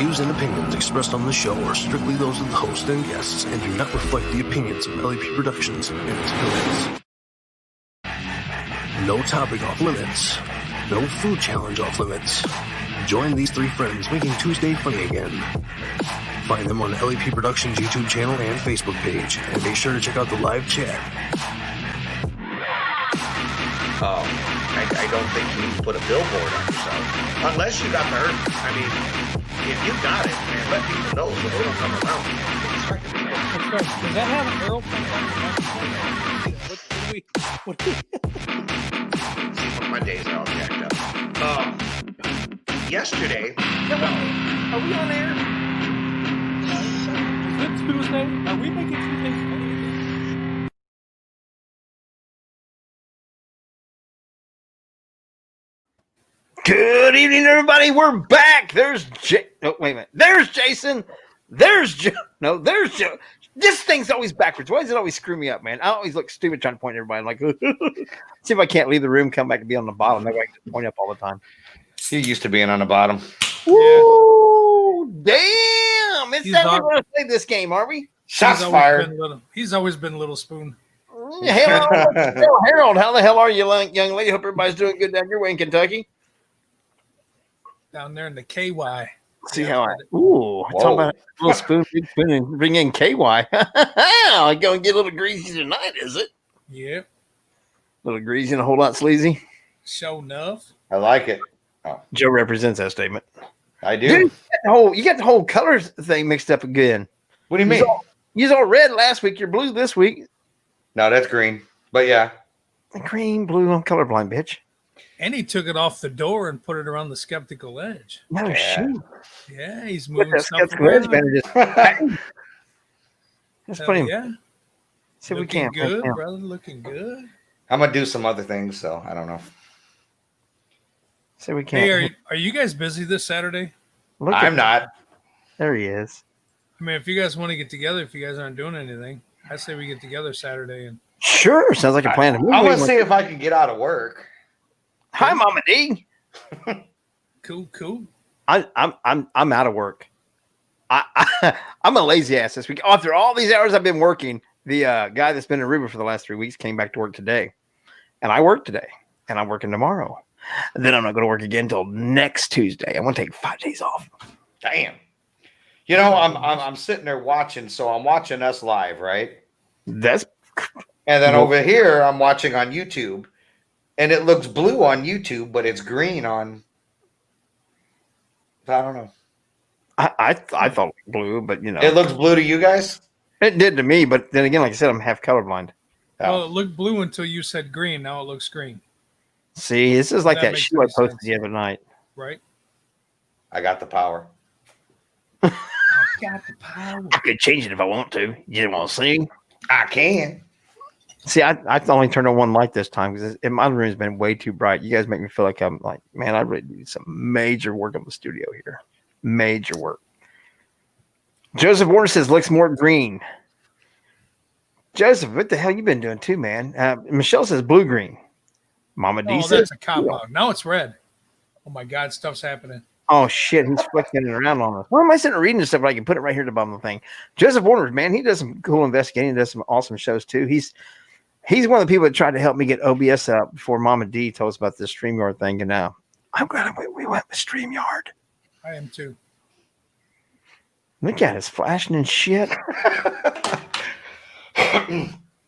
views and opinions expressed on the show are strictly those of the host and guests and do not reflect the opinions of LAP Productions and its affiliates. No topic off limits. No food challenge off limits. Join these three friends making Tuesday funny again. Find them on LAP Productions YouTube channel and Facebook page, and make sure to check out the live chat. I don't think you need to put a billboard on yourself. Unless you got the hurt. I mean, if you got it, man, let people know so they don't come around. That's right. Does that have an Earl thing on? What do we? My days are all jacked up. Yesterday. Are we on air? Is it Tuesday? Are we making Tuesdays funny? Good evening, everybody. We're back. There's oh, wait a minute. There's Jason. There's Joe. No, there's Joe. This thing's always backwards. Why does it always screw me up, man? I always look stupid trying to point at everybody. Like, see if I can't leave the room, come back and be on the bottom. Maybe I can point up all the time. You're used to being on the bottom. Woo! Damn! It's that we're going to play this game, are we? Shots fired. He's always been Little Spoon. Hello, Harold. How the hell are you, young lady? Hope everybody's doing good down your way in Kentucky. Down there in the KY. See how I talk about Little Spoon, Big Spoon, and bring in KY. I'm going to get a little greasy tonight, is it? Yep. A little greasy and a whole lot sleazy. Show enough. I like it. Oh. Joe represents that statement. I do. Dude, you got the whole colors thing mixed up again. What do you mean? You was all red last week. You're blue this week. No, that's green. But yeah. Green, blue. I'm colorblind, bitch. And he took it off the door and put it around the skeptical edge. No shit. Yeah, he's moving stuff skeptical edge, man. Just put him. Yeah. See if we looking can. Good, brother. Looking good. I'm gonna do some other things, so I don't know. See if we can. Hey, are you guys busy this Saturday? I'm not. There he is. I mean, if you guys want to get together, if you guys aren't doing anything, I say we get together Saturday and. Sure, sounds like a plan. I'm gonna see if I can get out of work. Hi, Mama D. Cool. I'm out of work. I'm a lazy ass this week. After all these hours I've been working, the guy that's been in Aruba for the last 3 weeks came back to work today, and I work today, and I'm working tomorrow. And then I'm not going to work again until next Tuesday. I want to take 5 days off. Damn. You know, I'm sitting there watching, so I'm watching us live, right? And then over here, I'm watching on YouTube. And it looks blue on YouTube, but it's green on. I don't know. I thought it was blue, but you know, it looks blue to you guys. It did to me, but then again, like I said, I'm half colorblind. Well, it looked blue until you said green. Now it looks green. See, this is like that shoe I posted the other night. Right. I got the power. I got the power. I could change it if I want to. You didn't want to see? I can. See, I only turned on one light this time because my room has been way too bright. You guys make me feel like I'm like, man, I really need some major work on the studio here. Major work. Joseph Warner says, looks more green. Joseph, what the hell you been doing too, man? Michelle says blue-green. Mama D says. That's a cop-out. Now it's red. Oh, my God, stuff's happening. Oh, shit, he's flicking it around on us. Why am I sitting reading this stuff? But I can put it right here at the bottom of the thing. Joseph Warner, man, he does some cool investigating. He does some awesome shows too. He's one of the people that tried to help me get OBS out before Mama D told us about this StreamYard thing. And now I'm glad we went with StreamYard. I am too. Look at us flashing and shit.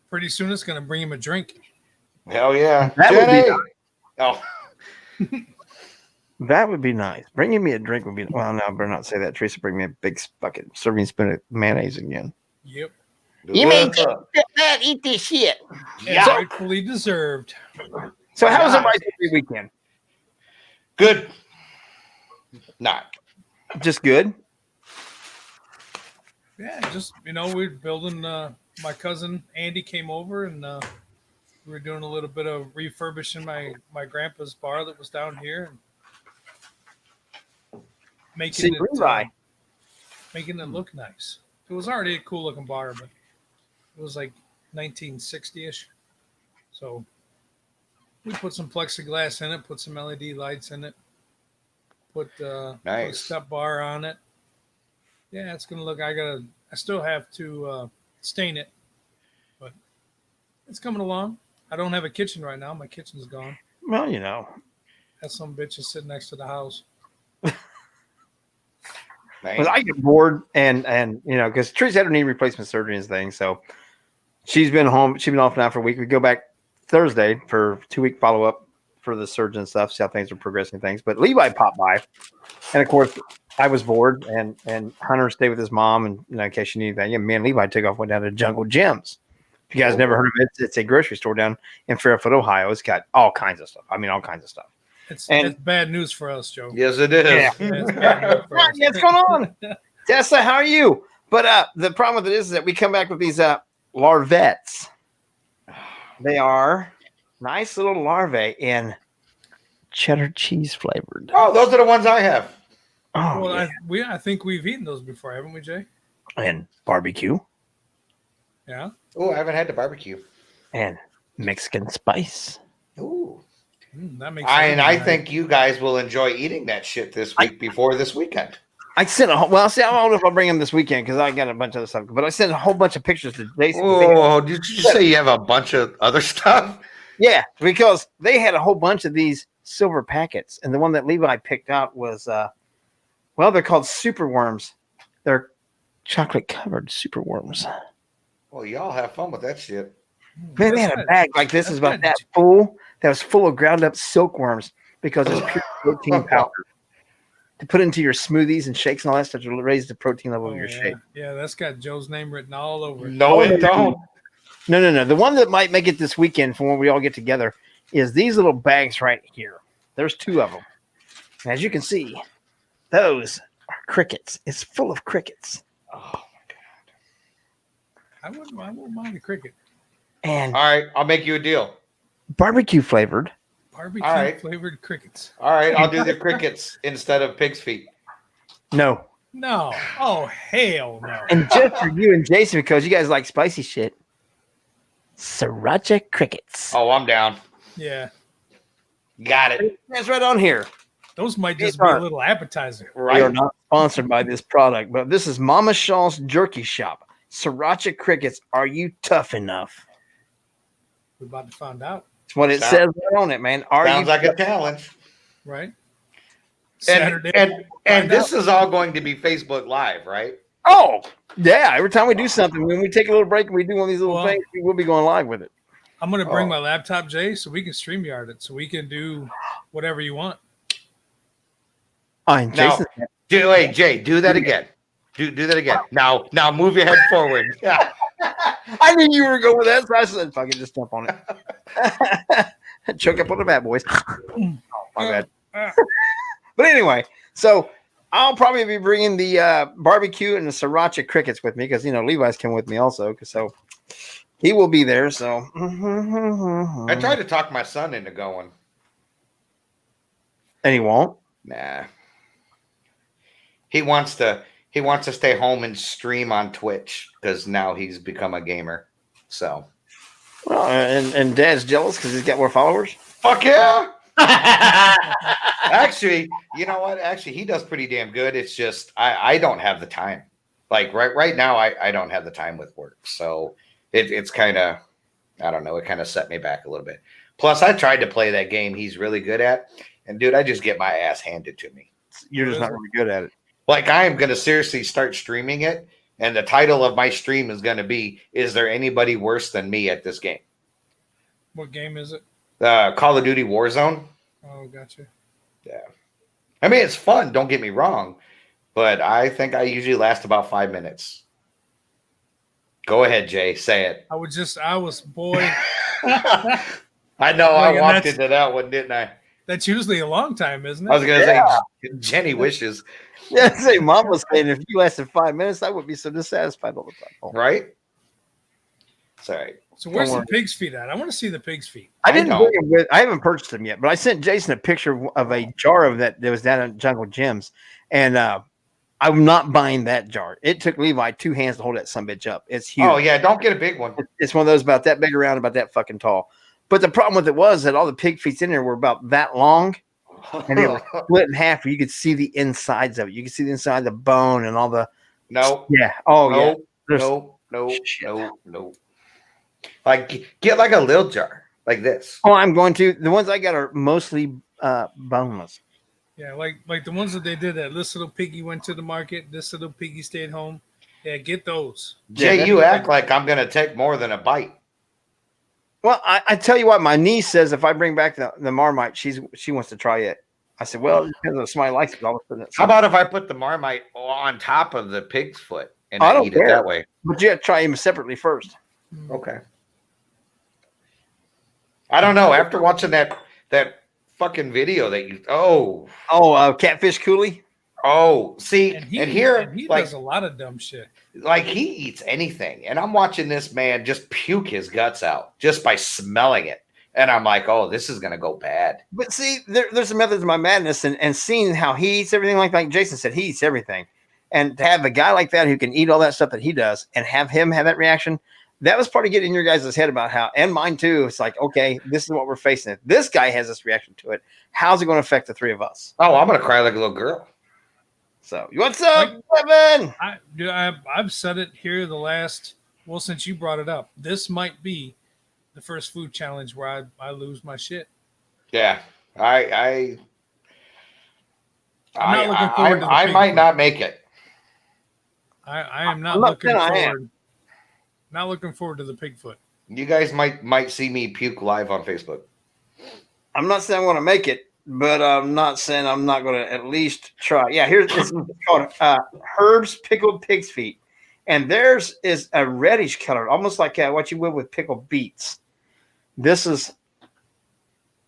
Pretty soon it's going to bring him a drink. Hell yeah. That would be nice. Bringing me a drink would be, well, no, I better not say that. Teresa, bring me a big bucket, serving spoon of mayonnaise again. Yep. You may eat this shit. Yeah, rightfully deserved. So how was everybody's weekend? Good. Not. Just good? Yeah, just, we're building, my cousin Andy came over and we were doing a little bit of refurbishing my grandpa's bar that was down here. And making it look nice. It was already a cool looking bar, but it was like 1960-ish. So we put some plexiglass in it, put some LED lights in it, put a step bar on it. Yeah, it's gonna look. I still have to stain it, but it's coming along. I don't have a kitchen right now. My kitchen's gone. Well, That some bitch is sitting next to the house. because I get bored and because Teresa had her knee replacement surgery and things, so she's been home. She's been off now for a week. We go back Thursday for 2-week follow up for the surgeon and stuff, see how things are progressing. But Levi popped by, and of course I was bored, and Hunter stayed with his mom, and in case she needed that. Yeah, me and Levi took off, went down to Jungle Gyms. If you guys never heard of it, it's a grocery store down in Fairfield, Ohio. It's got all kinds of stuff. I mean, all kinds of stuff. It's bad news for us, Joe. Yes, it is. Yeah. It's bad news for us. What's going on? Tessa, how are you? But the problem with it is that we come back with these larvettes. They are nice little larvae in cheddar cheese flavored. Oh, those are the ones I have. Oh, Well, yeah. I think we've eaten those before, haven't we, Jay? And barbecue Yeah. Oh, I haven't had the barbecue. and Mexican spice. Ooh. That makes And I sense. think you guys will enjoy eating that shit this week before this weekend. I sent I don't know if I'll bring them this weekend because I got a bunch of other stuff. But I sent a whole bunch of pictures to Jason. Oh, did you say you have a bunch of other stuff? Yeah, because they had a whole bunch of these silver packets, and the one that Levi picked out was, they're called super worms. They're chocolate covered super worms. Well, y'all have fun with that shit. Man, they had a bag like this is about that full. That was full of ground up silkworms because it's pure protein powder to put into your smoothies and shakes and all that stuff to raise the protein level of your shake. Yeah, that's got Joe's name written all over it. No, it don't. No. The one that might make it this weekend for when we all get together is these little bags right here. There's 2 of them. And as you can see, those are crickets. It's full of crickets. Oh, I wouldn't mind a cricket. And all right, I'll make you a deal. barbecue flavored. Barbecue All right. flavored crickets. All right, I'll do the crickets instead of pig's feet. No. No. Oh, hell no. And just for you and Jason, because you guys like spicy shit, sriracha crickets. Oh, I'm down. Yeah. Got it. That's right on here. Those might just These be a are- little appetizer. We are Right. not sponsored by this product, but this is Mama Shaw's Jerky Shop. Sriracha crickets. Are you tough enough? We're about to find out, That's what it says right on it, man. Are Sounds you like a challenge. right? And Saturday. and find this out. is all going to be Facebook Live, right? Oh, yeah. Every time we do something, when we take a little break and we do one of these little Well- things, we will be going live with it. I'm going to bring Oh. my laptop, Jay, so we can StreamYard it, so we can do whatever you want. And Now, Jason, hey, Jay, do that again. Do that again. Now move your head forward. Yeah. I knew you were going with that, so I said, fucking just jump on it. Choke up on the bad boys. Oh, my bad. But anyway, so I'll probably be bringing the barbecue and the sriracha crickets with me because, Levi's coming with me also. So he will be there. So I tried to talk my son into going. And he won't. Nah. He wants to stay home and stream on Twitch because now he's become a gamer. So Well, and Dad's jealous because he's got more followers. fuck yeah. Actually, you know what? Actually, he does pretty damn good. It's just I don't have the time. Like right now, I don't have the time with work. So it's kind of, I don't know. It kind of set me back a little bit. Plus, I tried to play that game he's really good at, and dude, I just get my ass handed to me. You're just not really good at it. Like I am going to seriously start streaming it, and the title of my stream is going to be, "Is there anybody worse than me at this game?" What game is it? Call of Duty Warzone. Oh, gotcha. Yeah. I mean, it's fun. Don't get me wrong, but I think I usually last about 5 minutes. Go ahead, Jay. Say it. Boy, I know. Like, I and walked that's- into that one, didn't I? that's usually a long time, isn't it? I was going to say, Jenny wishes, Yeah, say Mom was saying if you lasted 5 minutes, I would be so dissatisfied all the time. Oh. right? Sorry. So where's Don't the pig's feet at? I want to see the pig's feet. I didn't know. bring it with. I haven't purchased them yet, but I sent Jason a picture of a jar of that was down at Jungle Gyms, and I'm not buying that jar. It took Levi 2 hands to hold that sumbitch up. It's huge. Oh, yeah. Don't get a big one. It's one of those about that big around, about that fucking tall. But the problem with it was that all the pig feet in there were about that long, and they were split in half where you could see the insides of it. You could see the inside of the bone and all the No. Yeah. Oh no, yeah. There's shit. no. Like get like a little jar like this. Oh, I'm going to. The ones I got are mostly boneless. Yeah, like the ones that they did that this little piggy went to the market, this little piggy stayed home. Yeah, get those. Yeah, Jay, you act like I'm gonna take more than a bite. Well, I tell you what, my niece says if I bring back the Marmite, she wants to try it. I said, well, it depends on if somebody likes it. All of a sudden, How about if I put the Marmite on top of the pig's foot and I I don't eat care. it that way? But you have to try them separately first. Okay. I don't know. After watching that fucking video that you Catfish coulis. see And and here he like does a lot of dumb shit. like he eats anything, and I'm watching this man just puke his guts out just by smelling it, and I'm like, oh, this is gonna go bad. But see, there's some methods of my madness, and seeing how he eats everything, like Jason said, he eats everything, and to have a guy like that who can eat all that stuff that he does, and have him have that reaction, that was part of getting in your guys' head about how, and mine too. It's like, okay, this is what we're facing. If this guy has this reaction to it, how's it going to affect the three of us? Oh, I'm gonna cry like a little girl. So, what's up, Kevin? I've said it here since you brought it up. This might be the first food challenge where I lose my shit. Yeah, I'm not looking forward to the I pig might foot. not make it. I am not I'm not looking saying I forward. am. Not looking forward to the pig foot. You guys might see me puke live on Facebook. I'm not saying I'm going to make it, but I'm not saying I'm not going to at least try. Yeah, it's called Herb's Pickled Pig's Feet. And theirs is a reddish color, almost like what you would with pickled beets. This is,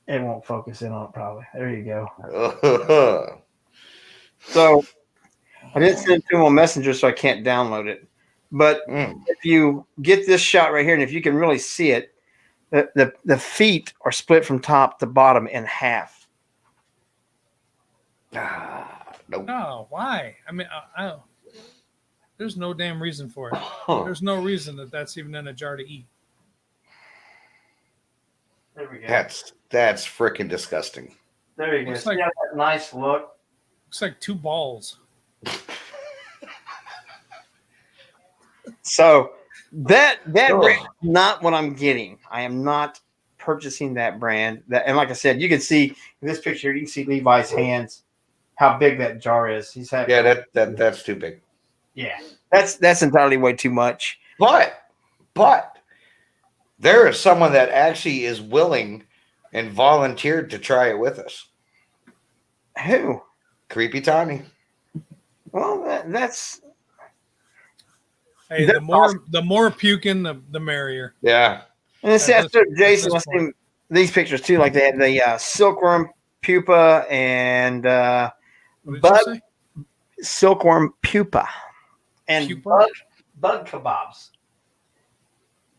it won't focus in on it probably. There you go. So I didn't send it to him on Messenger, so I can't download it. But if you get this shot right here, and if you can really see it, the feet are split from top to bottom in half. Nope. No, why? I mean, there's no damn reason for it. There's no reason that's even in a jar to eat. There we go. That's freaking disgusting. There you go. Looks like- that nice look. Looks like two balls. So that brand is not what I'm getting. I am not purchasing that brand. And like I said, you can see in this picture, you can see Levi's hands, how big that jar is. He's had That's too big. yeah. That's entirely way too much. But there is someone that actually is willing and volunteered to try it with us. Who? Creepy Tommy. Well, that's Hey, That's the more puking, the merrier. Yeah. and it's At after this Jason. I point. seen these pictures too. Like they had the silkworm pupa and What did bug you say? silkworm pupa and Pupa? bug kebabs.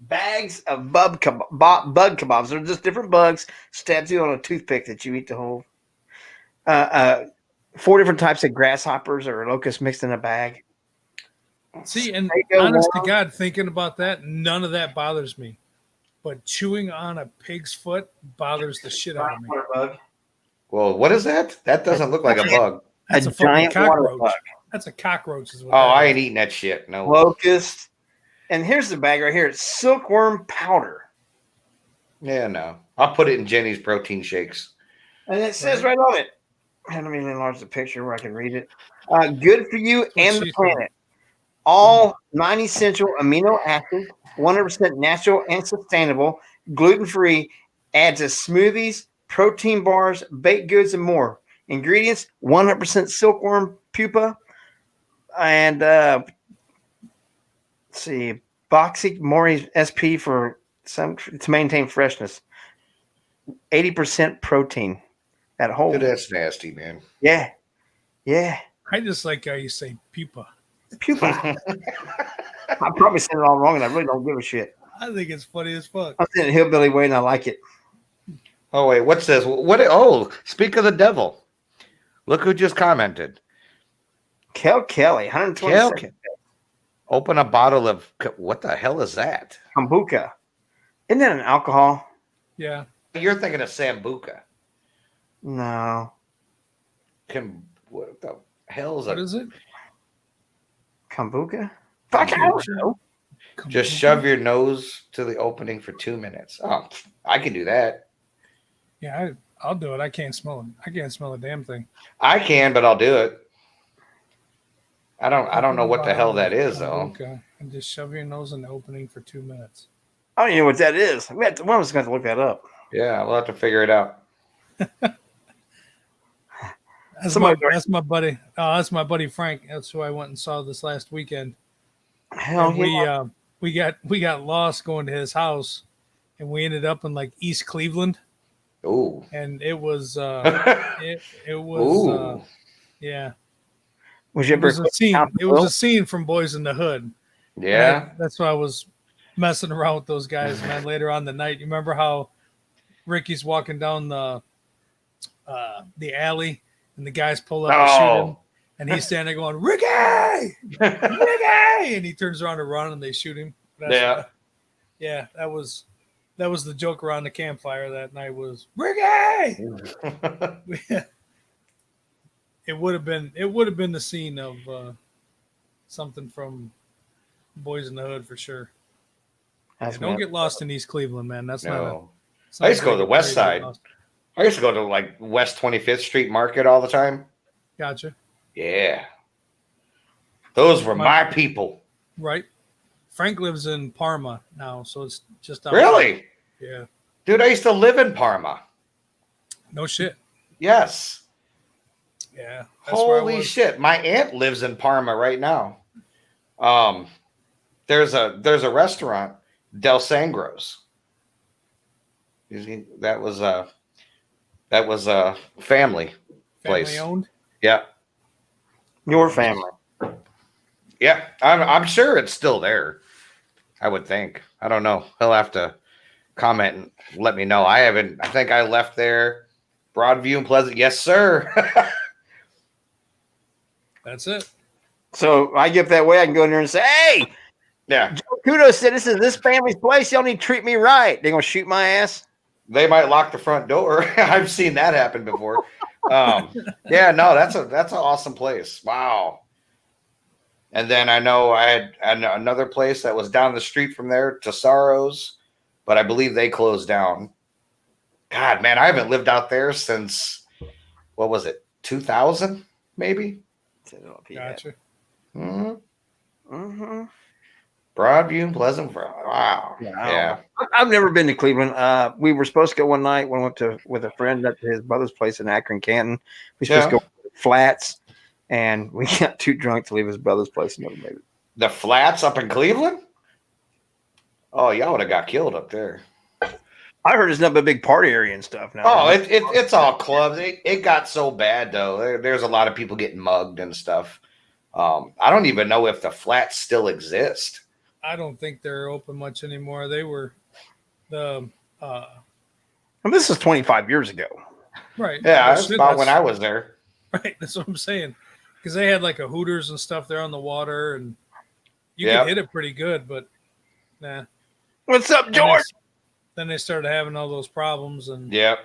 Bags of bug kebabs. They're just different bugs stabbed you on a toothpick that you eat the whole. 4 different types of grasshoppers or locusts mixed in a bag. See, and Steak honest to warm. God, thinking about that, none of that bothers me. But chewing on a pig's foot bothers the shit out of me. Water bug. Well, what is that? That doesn't look like a bug. That's A a fucking giant water cockroach. bug. That's a cockroach. Is what Oh, that I is. ain't eating that shit. No. Locust. And here's the bag right here. It's silkworm powder. Yeah, no. I'll put it in Jenny's protein shakes. And it says right on it. Let me enlarge the picture where I can read it. Good for you and the she planet. All 9 essential amino acids, 100% natural and sustainable, gluten-free, adds to smoothies, protein bars, baked goods, and more. Ingredients, 100% silkworm pupa, and let's see, Boxy Mori SP to maintain freshness. 80% protein at whole. Dude, that's nasty, man. Yeah. Yeah. I just like how you say pupa. Pupa. I probably said it all wrong and I really don't give a shit. I think it's funny as fuck. I'm saying it hillbilly way and I like it. Oh, wait. What's this? Speak of the devil. Look who just commented. Kel Kelly, 127 Kel- Open a bottle of what the hell is that? kombucha. Isn't that an alcohol? Yeah. You're thinking of Sambuca. No. What the hell is What it? is it? Kombucha? Fuck, I don't know. Just shove your nose to the opening for 2 minutes. Oh, I can do that. Yeah, I'll do it. I can't smell it. I can't smell a damn thing. I can, but I'll do it. I don't know what the hell that is though. Okay, and just shove your nose in the opening for 2 minutes. I don't even know what that is. One of us going to look that up. Yeah, we'll have to figure it out. That's my buddy. That's my buddy Frank. That's who I went and saw this last weekend. Hell yeah. We got lost going to his house, and we ended up in like East Cleveland. Ooh. And it was it was yeah. It was a scene. It was a scene from Boys in the Hood. Yeah. That's why I was messing around with those guys, man. Later on the night, you remember how Ricky's walking down the alley, and the guys pull up to shoot him, and he's standing there going, "Ricky, Ricky!" And he turns around to run, and they shoot him. That was the joke around the campfire that night. Was Ricky? It would have been the scene of something from Boys in the Hood for sure. Don't get lost in East Cleveland, man. That's not. I used to go to the west side. I used to go to like West 25th Street Market all the time. Gotcha. Yeah. Those were my people. Right. Frank lives in Parma now, so it's just outside. Really? Yeah. Dude, I used to live in Parma. No shit. Yes. Yeah. Holy shit. My aunt lives in Parma right now. There's a restaurant, Del Sangro's. That was a family place. Family owned? Yeah. Your family. Yeah. I'm sure it's still there. I would think. I don't know. He'll have to comment and let me know. I think I left there. Broadview and Pleasant. Yes, sir. That's it. So I get that way. I can go in there and say, "Hey, yeah, Joe Couto said this is this family's place. Y'all need to treat me right." They're gonna shoot my ass. They might lock the front door. I've seen that happen before. Yeah, no, that's an awesome place. Wow. And then I know I had another place that was down the street from there, Tesaro's, but I believe they closed down. God, man, I haven't lived out there since, what was it, 2000 maybe? Gotcha. Mm-hmm. Mm-hmm. Broadview and Pleasant. Wow. Yeah. I've never been to Cleveland. We were supposed to go one night when we went with a friend up to his brother's place in Akron, Canton. We were supposed to go to Flats, and we got too drunk to leave his brother's place and never made it. The Flats up in Cleveland? Oh, y'all would have got killed up there. I heard it's not a big party area and stuff now. Oh, it's all clubs. It got so bad though. There's a lot of people getting mugged and stuff. I don't even know if the Flats still exist. I don't think they're open much anymore. They were And this is 25 years ago. Right. Yeah, that's about when I was there. Right. That's what I'm saying. Because they had like a Hooters and stuff there on the water, and you could hit it pretty good, but nah. What's up, George? Then they started having all those problems, and yeah,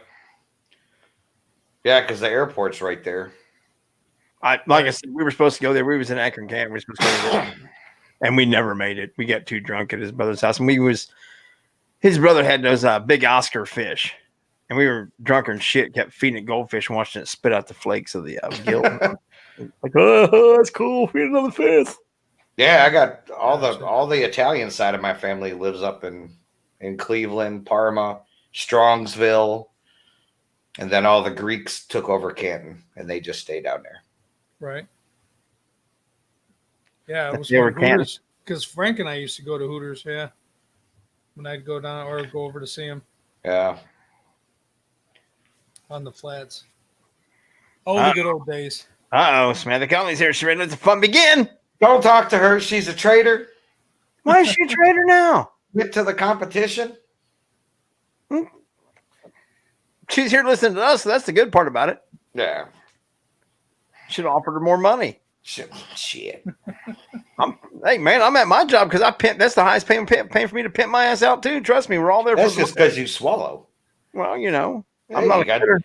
because the airport's right there. Like I said, we were supposed to go there. We was in Akron, Canton. We were supposed to go there, and we never made it. We got too drunk at his brother's house, and his brother had those big Oscar fish, and we were drunker and shit. Kept feeding it goldfish, and watching it spit out the flakes of the gill. Like, oh, that's cool. Feed another fish. Yeah, I got all the Italian side of my family lives up in Cleveland, Parma, Strongsville, and then all the Greeks took over Canton, and they just stayed down there. Right. Yeah, it was Hooters because Frank and I used to go to Hooters. Yeah, when I'd go down or go over to see him. Yeah. On the Flats. Oh, the good old days. Samantha Conley's here. She ready to let the fun begin. Don't talk to her. She's a traitor. Why is she a traitor now? Get to the competition. She's here listening to us, so that's the good part about it. Yeah. Should have offered her more money. Shit. Hey, man, I'm at my job because that's the highest paying for me to pimp my ass out, too. Trust me, we're all there. That's just because you swallow. Well, you know, Hey, I'm not a quitter.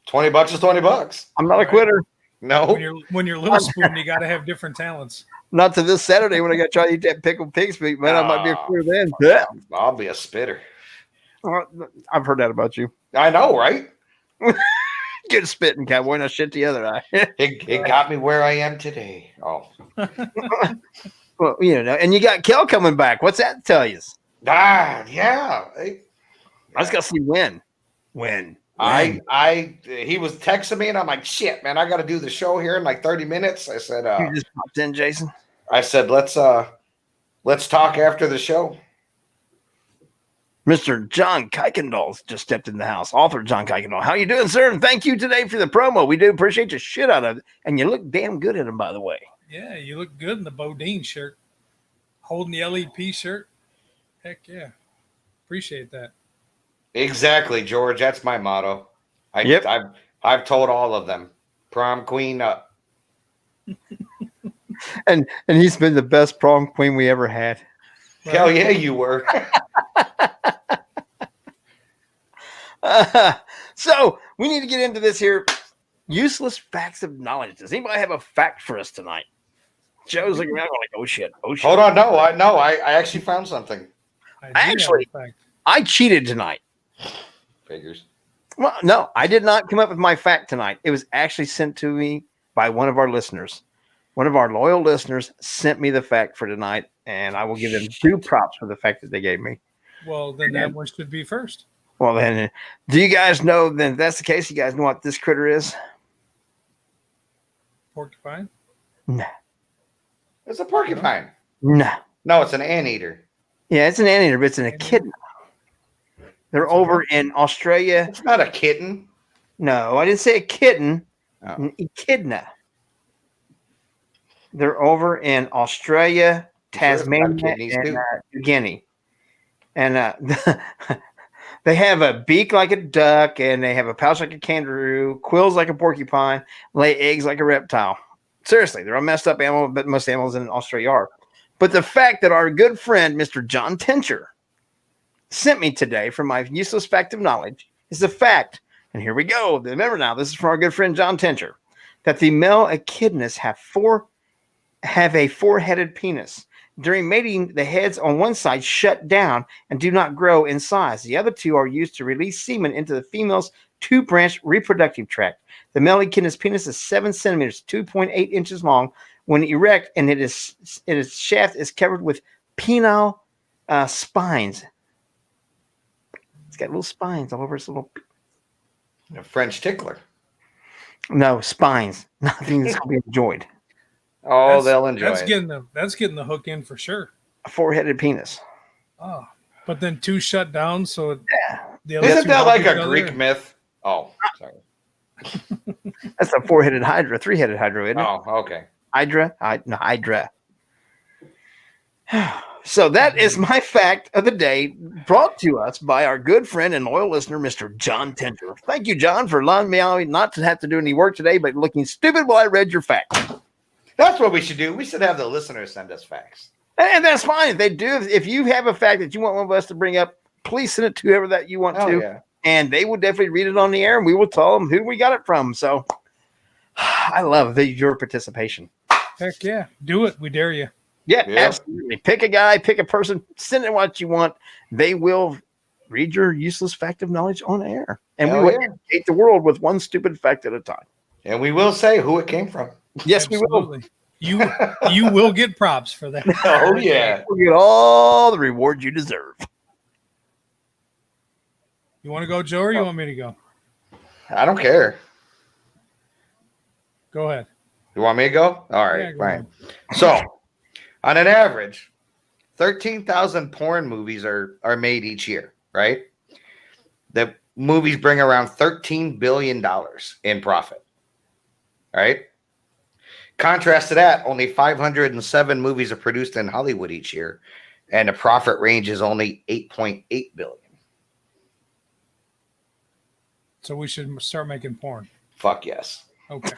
$20 is $20. I'm not a quitter. No. When you're little spoon, you got to have different talents. Not to this Saturday when I got to try to eat that pickled pig's feet, man. I might be a clear then. I'll be a spitter. I've heard that about you. I know, right? Good spitting, cowboy. Now shit the other eye. It got me where I am today. Oh. Well, and you got Kel coming back. What's that tell you? Yeah. I just got to see when. He was texting me and I'm like, shit, man, I got to do the show here in like 30 minutes. I said, you just popped in, Jason. I said, let's talk after the show. Mr. John Kuykendall just stepped in the house. Author John Kuykendall. How you doing, sir? And thank you today for the promo. We do appreciate the shit out of it. And you look damn good in them, by the way. Yeah, you look good in the Bodine shirt. Holding the LEP shirt. Heck yeah. Appreciate that. Exactly, George. That's my motto. I've told all of them. Prom queen up. and he's been the best prom queen we ever had. Right. Hell yeah, you were. So we need to get into this here. Useless facts of knowledge. Does anybody have a fact for us tonight? Joe's looking around like, oh shit. Hold on, I actually found something. I cheated tonight. Figures. Well, no, I did not come up with my fact tonight. It was actually sent to me by one of our listeners. One of our loyal listeners sent me the fact for tonight, and I will give them 2 props for the fact that they gave me. Well, then that one should be first. Well, then, do you guys know, then if that's the case, you guys know what this critter is? Porcupine? No. It's a porcupine. No. No, it's an anteater. Yeah, it's an anteater, but it's an echidna. They're over in Australia. It's not a kitten. No, I didn't say a kitten. Oh. An echidna. They're over in Australia, Tasmania, and New Guinea. And they have a beak like a duck, and they have a pouch like a kangaroo, quills like a porcupine, lay eggs like a reptile. Seriously, they're a messed up animal, but most animals in Australia are. But the fact that our good friend, Mr. John Tincher, sent me today from my useless fact of knowledge is the fact, and here we go. Remember now, this is from our good friend John Tincher, that the male echidnas have a 4-headed penis. During mating, the heads on one side shut down and do not grow in size. The other 2 are used to release semen into the female's 2-branch reproductive tract. The male echidna's penis is 7 centimeters, 2.8 inches long when erect, and its shaft is covered with penile spines. It's got little spines all over its little. A French tickler. No, spines. Nothing that's going to be enjoyed. Oh, they'll enjoy it. That's getting the hook in for sure. A 4-headed penis. Oh, but then 2 shut down. So yeah. Isn't that like a Greek myth? Oh, sorry. That's a 4-headed hydra, 3-headed hydra, isn't it? Oh, okay. Hydra? No, hydra. So that is my fact of the day, brought to us by our good friend and loyal listener, Mr. John Tincher. Thank you, John, for allowing me not to have to do any work today, but looking stupid while I read your fact. That's what we should do. We should have the listeners send us facts. And that's fine. If they do, if you have a fact that you want one of us to bring up, please send it to whoever that you want to. Yeah. And they will definitely read it on the air, and we will tell them who we got it from. So I love your participation. Heck yeah. Do it. We dare you. Yeah, absolutely. Pick a guy, pick a person, send it what you want. They will read your useless fact of knowledge on air. And we will educate the world with one stupid fact at a time. And we will say who it came from. Yes, absolutely. We will. You will get props for that. Oh, yeah. You'll get all the reward you deserve. You want to go, Joe, or you want me to go? I don't care. Go ahead. You want me to go? All right, fine. So, on an average, 13,000 porn movies are made each year, right? The movies bring around $13 billion in profit, right? Contrast to that, only 507 movies are produced in Hollywood each year, and the profit range is only $8.8 billion. So we should start making porn. Fuck yes. Okay.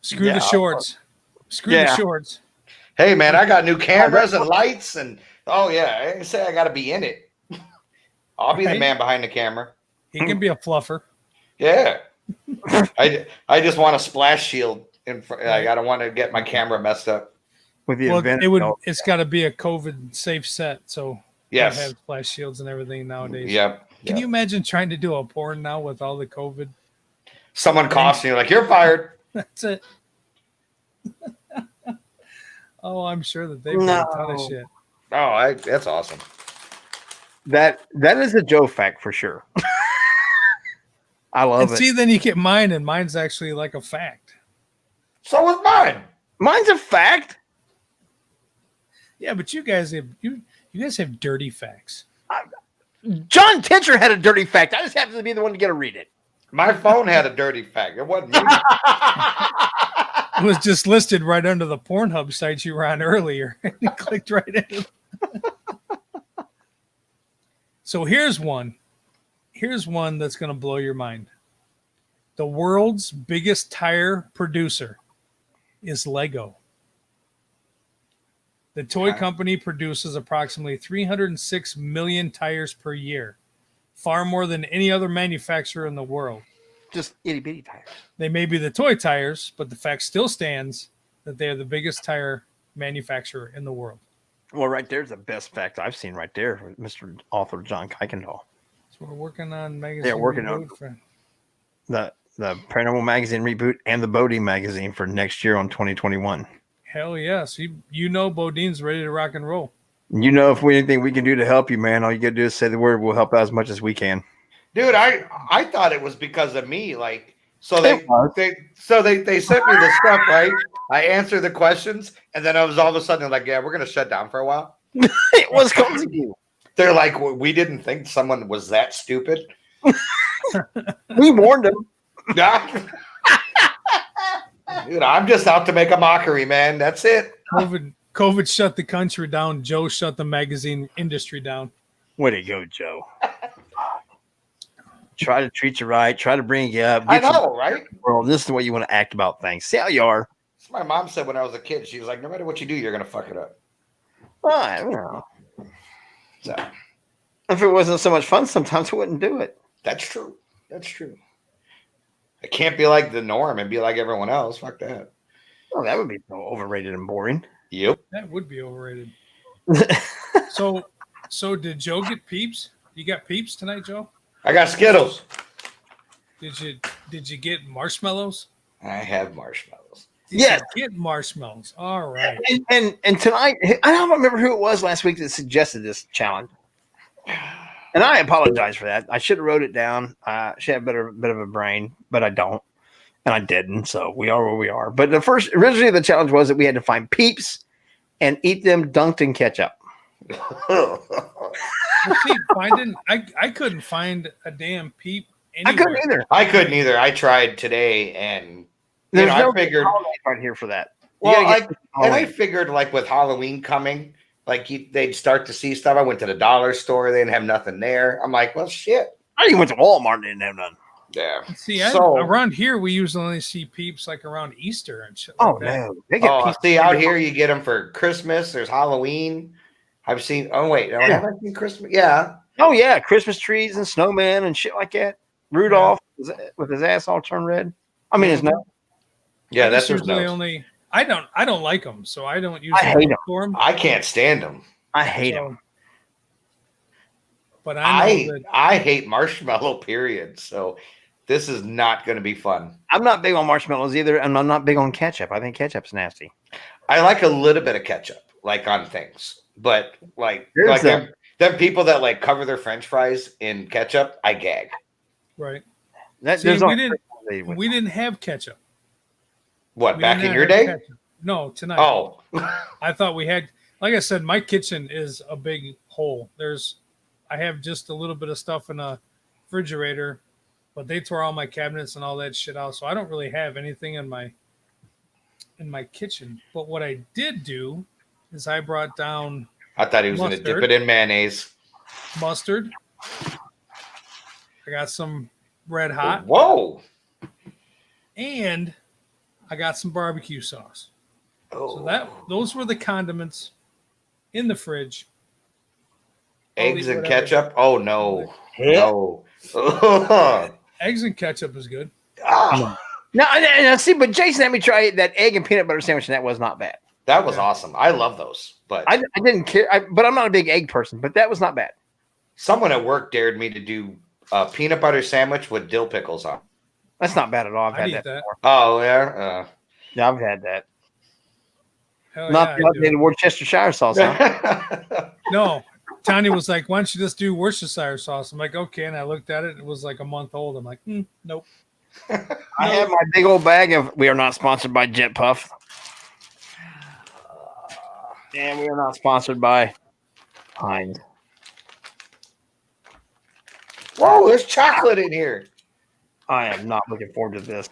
Screw the shorts. Screw the shorts. Hey man, I got new cameras and lights, and I say I got to be in it. I'll be the man behind the camera. He can be a fluffer. Yeah. I just want a splash shield in front. Like, I don't want to get my camera messed up. With the Well, event, it's got to be a COVID safe set. So Yes. they have splash shields and everything nowadays. Yep. Can you imagine trying to do a porn now with all the COVID? Someone coughs and you're like, you're fired. That's it. Oh, I'm sure that they've done a ton of shit. Oh, that's awesome. That is a Joe fact for sure. I love it. See, then you get mine, and mine's actually like a fact. So was mine. Mine's a fact. Yeah, but you guys have dirty facts. John Tincher had a dirty fact. I just happened to be the one to get to read it. My phone had a dirty fact. It wasn't me. It was just listed right under the Pornhub site you were on earlier. You clicked right in. So here's one. Here's one that's going to blow your mind. The world's biggest tire producer is Lego. The toy company produces approximately 306 million tires per year, far more than any other manufacturer in the world. Just itty bitty tires. They may be the toy tires, but the fact still stands that they are the biggest tire manufacturer in the world. Well, right there's the best fact I've seen right there, Mr. Author John Kuykendall. So we're working on magazine. They're working on the Paranormal Magazine reboot and the Bodine Magazine for next year on 2021. Hell yes. You know Bodine's ready to rock and roll. You know, if anything we can do to help you, man, all you got to do is say the word. We'll help out as much as we can. Dude, I thought it was because of me. Like, so they sent me the stuff, right? I answered the questions, and then I was all of a sudden like, yeah, we're gonna shut down for a while. It was causing you. They're like, we didn't think someone was that stupid. We warned them. Dude, I'm just out to make a mockery, man. That's it. COVID shut the country down. Joe shut the magazine industry down. Way to go, Joe. Try to treat you right. Try to bring you up. I know, right? Well, this is the way you want to act about things. See how you are. That's what my mom said when I was a kid. She was like, no matter what you do, you're going to fuck it up. I don't know. So, if it wasn't so much fun, sometimes I wouldn't do it. That's true. That's true. I can't be like the norm and be like everyone else. Fuck that. Oh, that would be so overrated and boring. Yep. That would be overrated. So did Joe get peeps? You got peeps tonight, Joe? I got Skittles. Did you get marshmallows? I have marshmallows. Yes, get marshmallows. All right. And tonight, I don't remember who it was last week that suggested this challenge. And I apologize for that. I should have wrote it down. I should have a bit of a brain, but I don't. And I didn't. So we are where we are. But originally the challenge was that we had to find peeps and eat them dunked in ketchup. I couldn't find a damn peep anywhere. I couldn't either. I tried today, and I figured right here for that. Well, I figured like with Halloween coming, like they'd start to see stuff. I went to the dollar store; they didn't have nothing there. I'm like, well, shit. I even went to Walmart and didn't have none. Yeah. See, around here we usually only see peeps like around Easter and shit. Like that. No, they get peeps. See, out here you get them for Christmas. There's Halloween. I've seen. Oh wait, have I seen Christmas? Yeah. Oh yeah, Christmas trees and snowmen and shit like that. Rudolph with his ass all turned red. I mean, his nose. Yeah, that's usually only. I don't like them, so I don't use. I hate them. For them. I can't stand them. I hate them. But I hate marshmallow. Period. So this is not going to be fun. I'm not big on marshmallows either, and I'm not big on ketchup. I think ketchup's nasty. I like a little bit of ketchup, like on things, but like them people that like cover their French fries in ketchup, I gag. Right. We didn't have ketchup. What, back in your day? Ketchup. No, tonight. Oh. I thought we had, like I said, my kitchen is a big hole. I have just a little bit of stuff in a refrigerator, but they tore all my cabinets and all that shit out. So I don't really have anything in my kitchen. But what I did do is I brought down. I thought he was going to dip it in mayonnaise. Mustard. I got some Red Hot. Whoa. And I got some barbecue sauce. Oh. So those were the condiments in the fridge. Eggs and ketchup? Oh no. No. Eggs and ketchup is good. No, see, but Jason had me try that egg and peanut butter sandwich, and that was not bad. That was awesome. I love those, but I didn't care. But I'm not a big egg person, but that was not bad. Someone at work dared me to do a peanut butter sandwich with dill pickles on. That's not bad at all. I've I'd had eat that. before. Oh, yeah. Yeah, I've had that. Hell Not yeah, the I'd do it. updated Worcestershire sauce. Huh? No, Tanya was like, "Why don't you just do Worcestershire sauce?" I'm like, "Okay." And I looked at it; it was like a month old. I'm like, "Nope." I have my big old bag of. We are not sponsored by Jet Puff. And we are not sponsored by Heinz. Whoa, there's chocolate in here. I am not looking forward to this.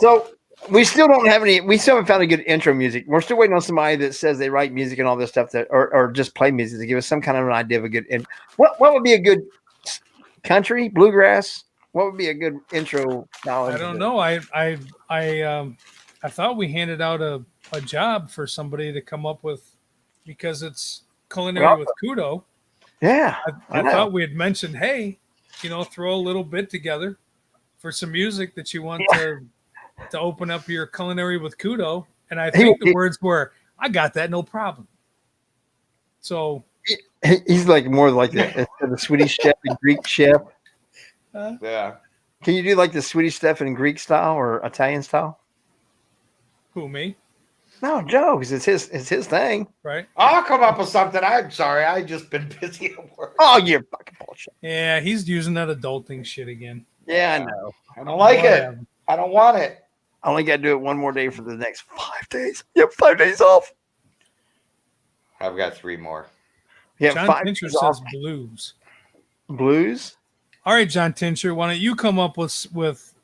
So we still don't have any. We still haven't found a good intro music. We're still waiting on somebody that says they write music and all this stuff that, or just play music to give us some kind of an idea of a good. And what would be a good country bluegrass? What would be a good intro? I don't know. I thought we handed out a job for somebody to come up with, because it's Culinary with Couto. Yeah, I thought we had mentioned, hey, throw a little bit together for some music that you want to open up your Culinary with Couto. And I think the words were, "I got that, no problem." So he's like more like the Swedish chef and Greek chef. Yeah. Can you do like the Swedish stuff in Greek style or Italian style? Who, me? No, Joe, because it's his thing. Right. I'll come up with something. I'm sorry. I've just been busy at work. Oh, you're fucking bullshit. Yeah, he's using that adulting shit again. Yeah, I know. I don't like it. I don't want it. I only got to do it one more day for the next 5 days. You have 5 days off. I've got 3 more. Yeah, John 5 Tincher days says off. blues. Blues. All right, John Tincher, why don't you come up with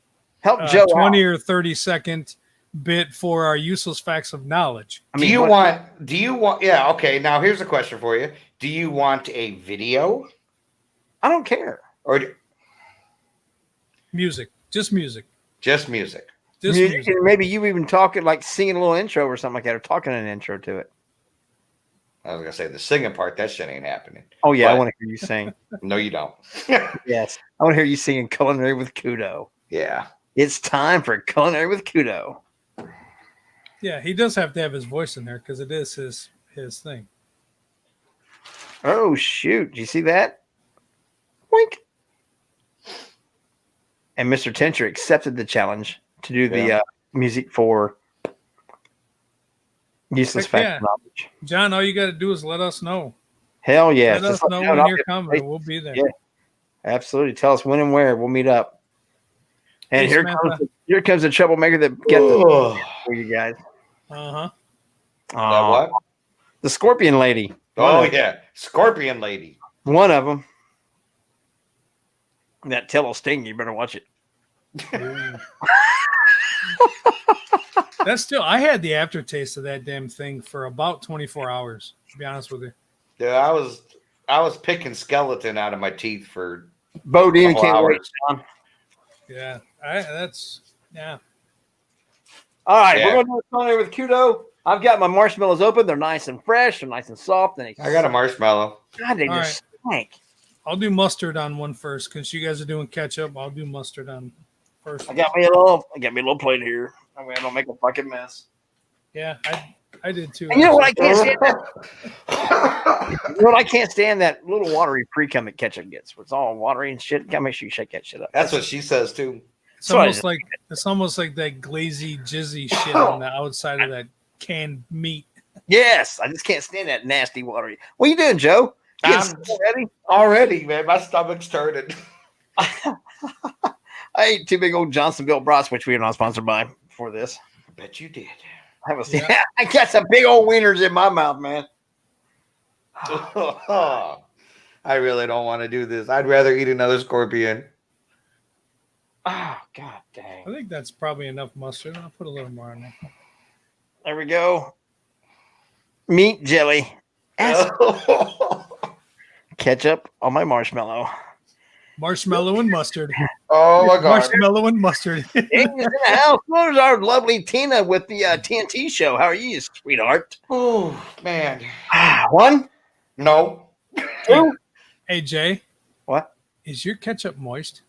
Help Joe 20 out. or 30-second bit for our useless facts of knowledge? Do you want, yeah, okay. Now here's a question for you. Do you want a video? I don't care. Or Music. Just music. just music? Just music. And maybe you even talk it like singing a little intro or something like that, or talking an intro to it. I was going to say the singing part, that shit ain't happening. Oh, yeah, I But- want to hear you sing. No, you don't. Yes. I want to hear you singing Culinary with Couto. Yeah. It's time for Culinary with Couto. Yeah, he does have to have his voice in there because it is his thing. Oh, shoot. Did you see that? Wink. And Mr. Tincher accepted the challenge to do the music for Useless Heck Facts yeah. of Knowledge. John, all you got to do is let us know. Hell yeah. Let us know when I'll you're get- coming. We'll be there. Yeah. Absolutely. Tell us when and where. We'll meet up. And Hey, here comes the troublemaker that got the for you guys. Uh-huh. That what? The Scorpion Lady. Oh, yeah. Scorpion Lady. One of them. That tail will sting. You better watch it. That's still, I had the aftertaste of that damn thing for about 24 hours, to be honest with you. Yeah, I was picking skeleton out of my teeth for Bo Dean couple can't wait. hours. John. Yeah. Yeah. All right, Yeah. we're going to do a Culinary with Couto. I've got my marshmallows open. They're nice and fresh. They're nice and soft. And I got a marshmallow. God, they All just stank. I'll do mustard on one first because you guys are doing ketchup. I'll do mustard on first. I got me a little plate here. I mean, I don't make a fucking mess. Yeah, I did too. And you know what I can't stand? You know what I can't stand? That little watery pre-cum that ketchup gets. Where it's all watery and shit. Gotta make sure you shake that shit up. That's what she says too. It's almost like that glazy, jizzy shit on the outside of that canned meat. Yes, I just can't stand that nasty watery. What are you doing, Joe? Getting sick already? Already, man. My stomach's turning. I ate 2 big old Johnsonville brats, which we are not sponsored by for this. I bet you did. I got some big old wieners in my mouth, man. I really don't want to do this. I'd rather eat another scorpion. Oh, god dang. I think that's probably enough mustard. I'll put a little more on there. There we go. Meat jelly. Ketchup on my marshmallow. Marshmallow and mustard. Oh my god. Marshmallow and mustard. Hey, in the house. There's our lovely Tina with the TNT show. How are you, sweetheart? Oh man. 1, No. 2. Hey, Jay. What? Is your ketchup moist?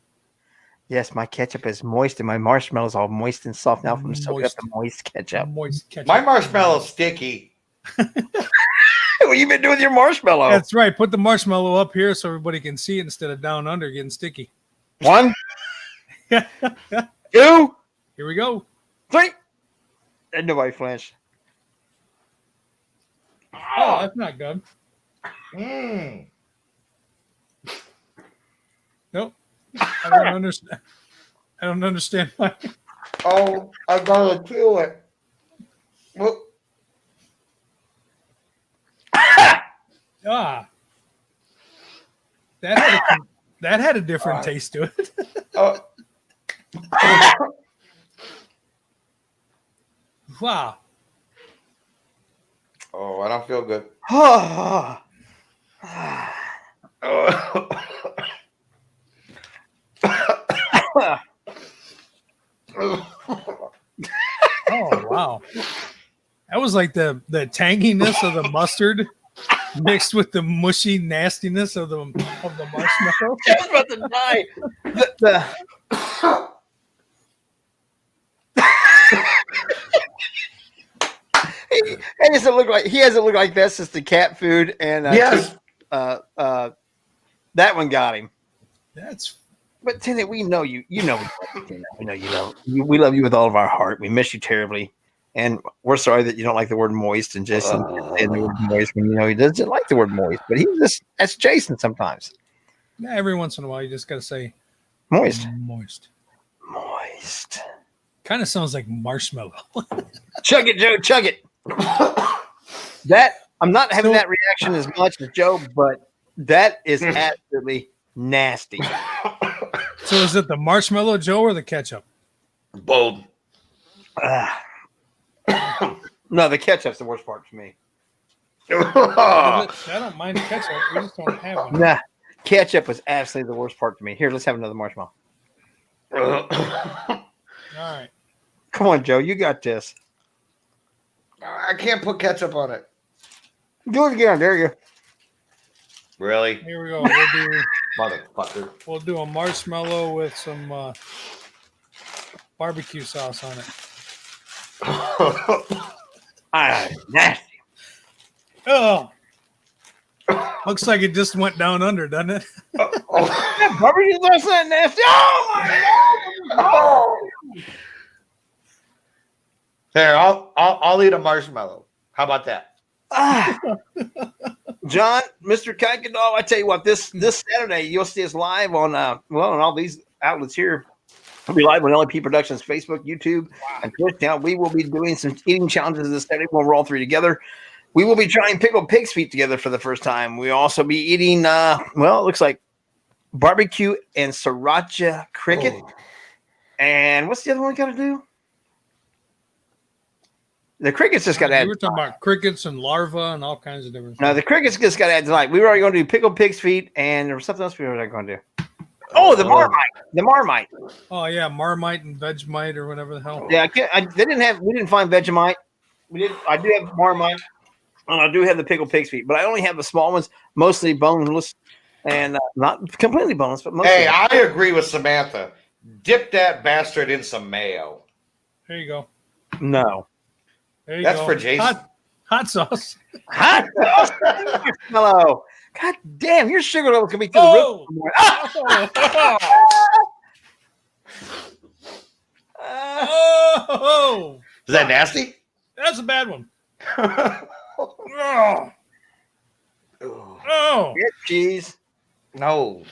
Yes, my ketchup is moist, and my marshmallow's all moist and soft now from soaking up the moist ketchup. Moist ketchup. My marshmallow's sticky. What you been doing with your marshmallow? That's right. Put the marshmallow up here so everybody can see it instead of down under getting sticky. 1, 2, Here we go. 3. And nobody flinched. Oh, that's not good. Mm. Nope. I don't understand. I don't understand why. Oh, I gotta do it. Well, Ah, that had a different taste to it. Wow. oh, I don't feel good. Oh wow. That was like the tanginess of the mustard mixed with the mushy nastiness of the marshmallow. I was about to die. He doesn't look like this. It's the cat food, and Yes. that one got him. But Tina, we know you. You know, we know you know. We love you with all of our heart. We miss you terribly, and we're sorry that you don't like the word moist. And Jason saying the word moist when you know he doesn't like the word moist, but that's Jason sometimes. Yeah, every once in a while, you just got to say Moist. Kind of sounds like marshmallow. Chug it, Joe. Chug it. That I'm not having that reaction as much as Joe, but that is absolutely nasty. So is it the marshmallow, Joe, or the ketchup? Both. No, the ketchup's the worst part for me. I don't mind ketchup. We just don't have one. Nah, ketchup was absolutely the worst part for me. Here, let's have another marshmallow. All right. Come on, Joe. You got this. I can't put ketchup on it. Do it again. There you go. Really? Here we go. Motherfucker. We'll do a marshmallow with some barbecue sauce on it. Nasty. Oh. Looks like it just went down under, doesn't it? Barbecue sauce that nasty. Oh my God. There, I'll eat a marshmallow. How about that? John, Mr. Kuykendall, I tell you what, this Saturday you'll see us live on on all these outlets here. We'll be live on LP Productions Facebook, YouTube, and Twitch. Now we will be doing some eating challenges this Saturday when we're all three together. We will be trying pickled pig's feet together for the first time. We'll also be eating it looks like barbecue and sriracha cricket. Oh. And what's the other one got to do? The crickets just got to add. We were talking about crickets and larvae and all kinds of different. No, the crickets just got to add tonight. We were already going to do pickled pig's feet, and there was something else we were going to do. Oh, the Marmite. The Marmite. Oh yeah, Marmite and Vegemite or whatever the hell. Yeah, we didn't find Vegemite. I do have Marmite, and I do have the pickled pig's feet, but I only have the small ones, mostly boneless, and not completely boneless, but mostly. Hey, I agree with Samantha. Dip that bastard in some mayo. There you go. No. There you That's go. for Jason. Hot sauce. Hot sauce. Hello. God damn, your sugar level can be through the roof. Oh! Is that nasty? That's a bad one. Get cheese. No.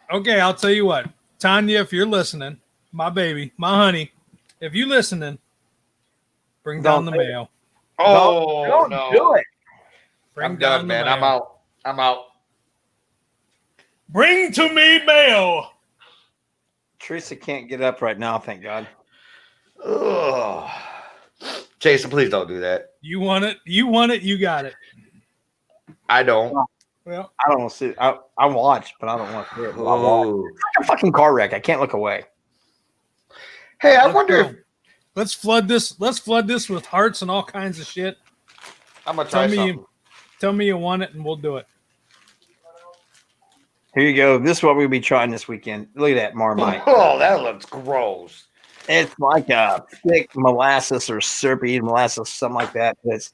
Okay, I'll tell you what. Tanya, if you're listening, my baby, my honey, if you're listening, bring down the mayo. Oh, don't do it. I'm done, man. I'm out. Bring to me mayo. Teresa can't get up right now, thank God. Ugh. Jason, please don't do that. You want it? You got it. I don't. Well, I don't want to see it. I watch, but I don't want to see it. It's like a fucking car wreck. I can't look away. Hey, I wonder if let's flood this with hearts and all kinds of shit. I'm gonna try something. Tell me you want it and we'll do it. Here you go. This is what we'll be trying this weekend. Look at that Marmite. Oh, that looks gross. It's like a thick molasses or syrupy molasses, something like that. But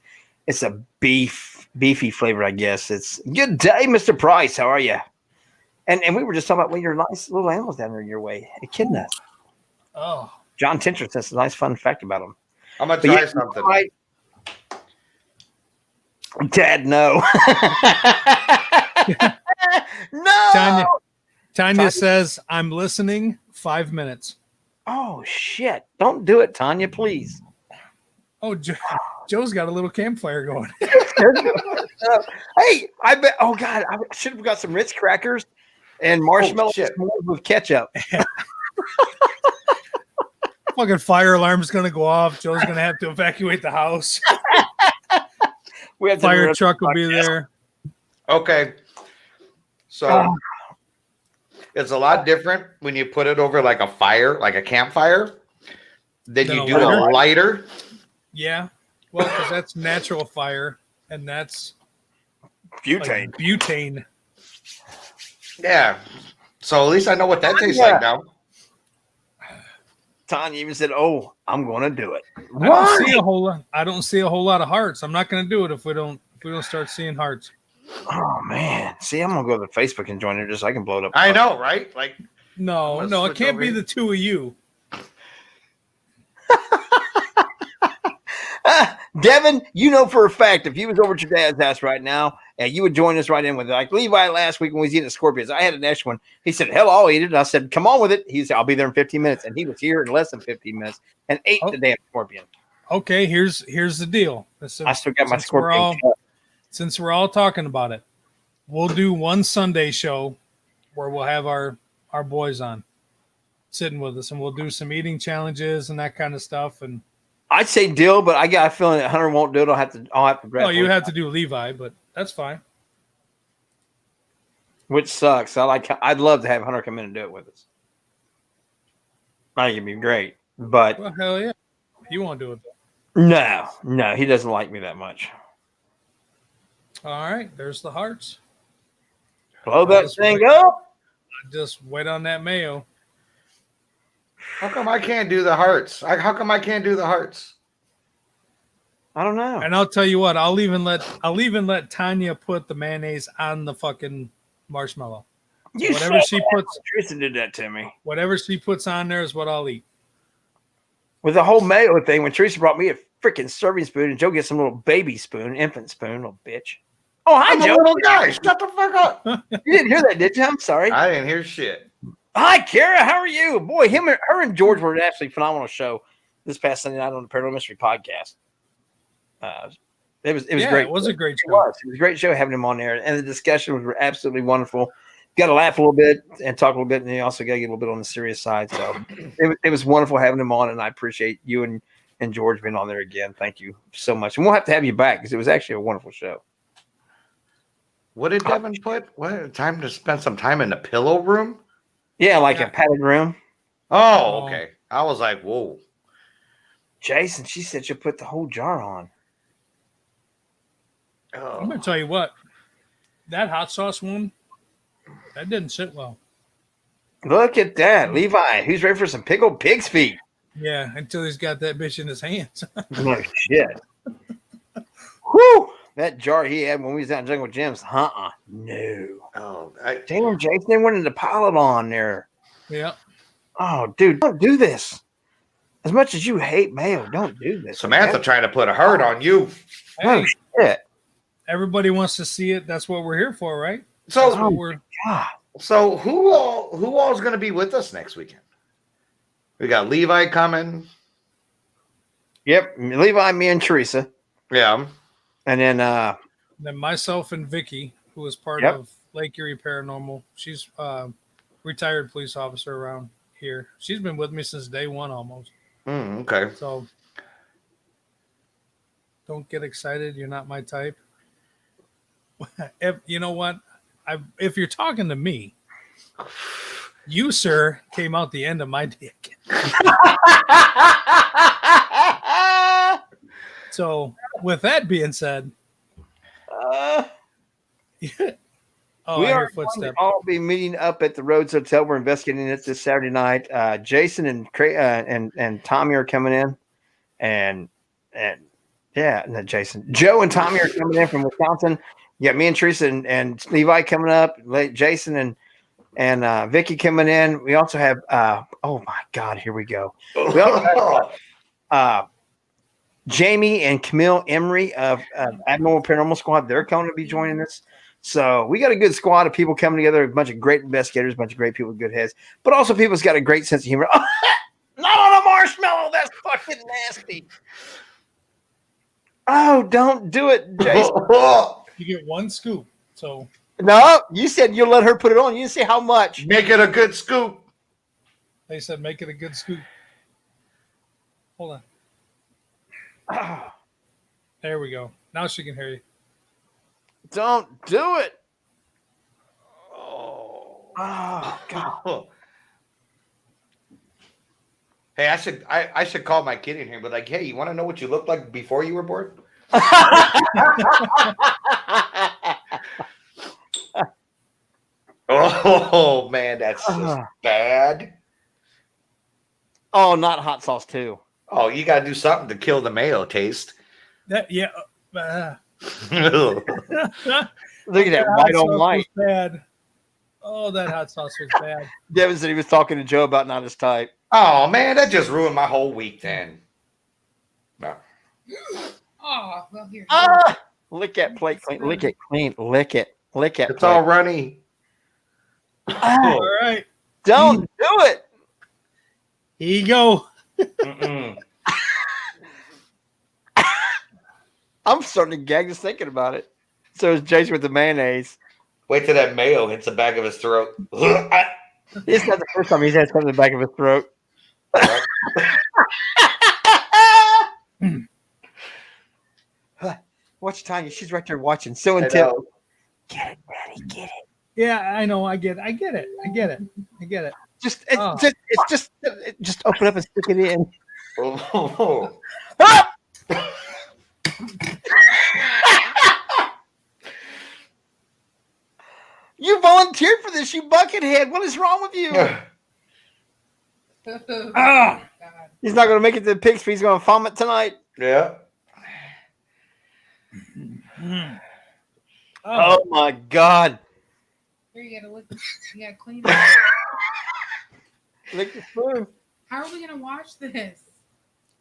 it's a beefy flavor, I guess. It's good day, Mr. Price. How are you? And we were just talking about your nice little animals down there in your way, echidnas. Oh, John Tinter says a nice fun fact about them. I'm gonna try something. Right. Dad, no. No. Tanya says, I'm listening. 5 minutes. Oh, shit. Don't do it, Tanya, please. Oh, Joe's got a little campfire going. Hey, I bet. Oh, God. I should have got some Ritz crackers and marshmallow with ketchup. Fucking fire alarm's going to go off. Joe's going to have to evacuate the house. Fire truck will be there. Okay. So it's a lot different when you put it over like a fire, like a campfire, than you do a lighter. Yeah. Well, because that's natural fire, and that's butane. Like butane. Yeah. So at least I know what that tastes like now. Tanya even said, "Oh, I'm going to do it." I don't see a whole lot of hearts. I'm not going to do it if we don't start seeing hearts. Oh man! See, I'm gonna go to Facebook and join it just so I can blow it up. I know, right? Like, no, it can't be the two of you. Devin, you know for a fact if you was over at your dad's house right now and you would join us right in with it. Like Levi last week when we was eating the scorpions, I had an extra one. He said, "Hell, I'll eat it." And I said, "Come on with it." He said, "I'll be there in 15 minutes," and he was here in less than 15 minutes and ate the damn scorpion. Okay, here's the deal. I still got my scorpion. Since we're all talking about it, we'll do one Sunday show where we'll have our boys on sitting with us, and we'll do some eating challenges and that kind of stuff. And I'd say deal, but I got a feeling that Hunter won't do it. I'll have to grab. Oh, you have to do Levi, but that's fine. Which sucks. I'd love to have Hunter come in and do it with us. I think it'd be great, but well, hell yeah, you won't do it. No, he doesn't like me that much. All right, there's the hearts. Blow that thing up. Just wait on that mayo. How come I can't do the hearts? How come I can't do the hearts? I don't know. And I'll tell you what, I'll even let Tanya put the mayonnaise on the fucking marshmallow. So whatever she puts, Tristan did that to me. Whatever she puts on there is what I'll eat. With the whole mayo thing, when Teresa brought me a freaking serving spoon and Joe gets some little baby spoon, infant spoon, little bitch. Oh, hi, I'm Joe. a little guy. Shut the fuck up. You didn't hear that, did you? I'm sorry. I didn't hear shit. Hi, Kara. How are you? Boy, her and George were an absolutely phenomenal show this past Sunday night on the Paranormal Mystery Podcast. It was great. It was a great show. It was a great show having him on there, and the discussions were absolutely wonderful. Got to laugh a little bit and talk a little bit, and you also got to get a little bit on the serious side. So it was wonderful having him on, and I appreciate you and George being on there again. Thank you so much, and we'll have to have you back because it was actually a wonderful show. What did Devin put? What time to spend some time in the pillow room? Yeah, like a padded room. Oh, okay. I was like, whoa. Jason, she said she'll put the whole jar on. Oh. I'm gonna tell you what, that hot sauce one, that didn't sit well. Look at that, Levi. Who's ready for some pickled pig's feet? Yeah, until he's got that bitch in his hands. No shit. Whew. That jar he had when we was out in Jungle Gyms. No. Oh, damn, Jason, they wanted to pile it on there. Yeah. Oh, dude, don't do this. As much as you hate mayo, don't do this. Samantha trying to put a heart on you. Hey, shit. Everybody wants to see it. That's what we're here for, right? So, God. So who all is going to be with us next weekend? We got Levi coming. Yep, Levi, me, and Teresa. Yeah. And then myself and Vicky, who is part of Lake Erie Paranormal. She's retired police officer around here. She's been with me since day one almost. Okay. So don't get excited. You're not my type. You know what? If you're talking to me, you, sir, came out the end of my dick. So, with that being said, Oh, We I hear are going to footsteps. all be meeting up at the Rhodes Hotel. We're investigating it this Saturday night. Jason and Tommy are coming in, and no, Jason, Joe and Tommy are coming in from Wisconsin. You got me and Teresa and Levi coming up. Jason and Vicky coming in. We also have oh my God, here we go. We also have Jamie and Camille Emery of Abnormal Paranormal Squad. They're coming to be joining us. So we got a good squad of people coming together, a bunch of great investigators, a bunch of great people with good heads, but also people who's got a great sense of humor. Oh, not on a marshmallow. That's fucking nasty. Oh, don't do it, Jason. You get one scoop. So No, you said you'll let her put it on. You didn't say how much. Make it a good scoop. they said make it a good scoop. Hold on. Oh, There we go. Now she can hear you. don't do it. Oh, God. Hey, I should call my kid in here, but like, hey, you want to know what you looked like before you were born? Oh man, that's just bad. Oh, not hot sauce too. Oh, you got to do something to kill the mayo taste. That yeah. Oh, Look at that white on white. Bad. Oh, that hot sauce was bad. Devin said he was talking to Joe about not his type. man, that just ruined my whole week. Then. No. Oh, well, here. Lick that plate clean. Lick it clean. Lick it. Lick it. It's all runny. All right. Don't do it. Here you go. I'm starting to gag just thinking about it. So is Jason with the mayonnaise. Wait till that mayo hits the back of his throat. It's not the first time he's had something in the back of his throat. Watch Tanya. She's right there watching. So intent. Get it, Daddy. Get it. Yeah, I know. I get it. Just open up and stick it in. Oh. You volunteered for this, you buckethead. What is wrong with you? God. He's not going to make it to the pigs, but he's going to vomit tonight. Yeah. Oh my God. Here, you gotta look. You gotta clean it. Lick the spoon. How are we gonna watch this?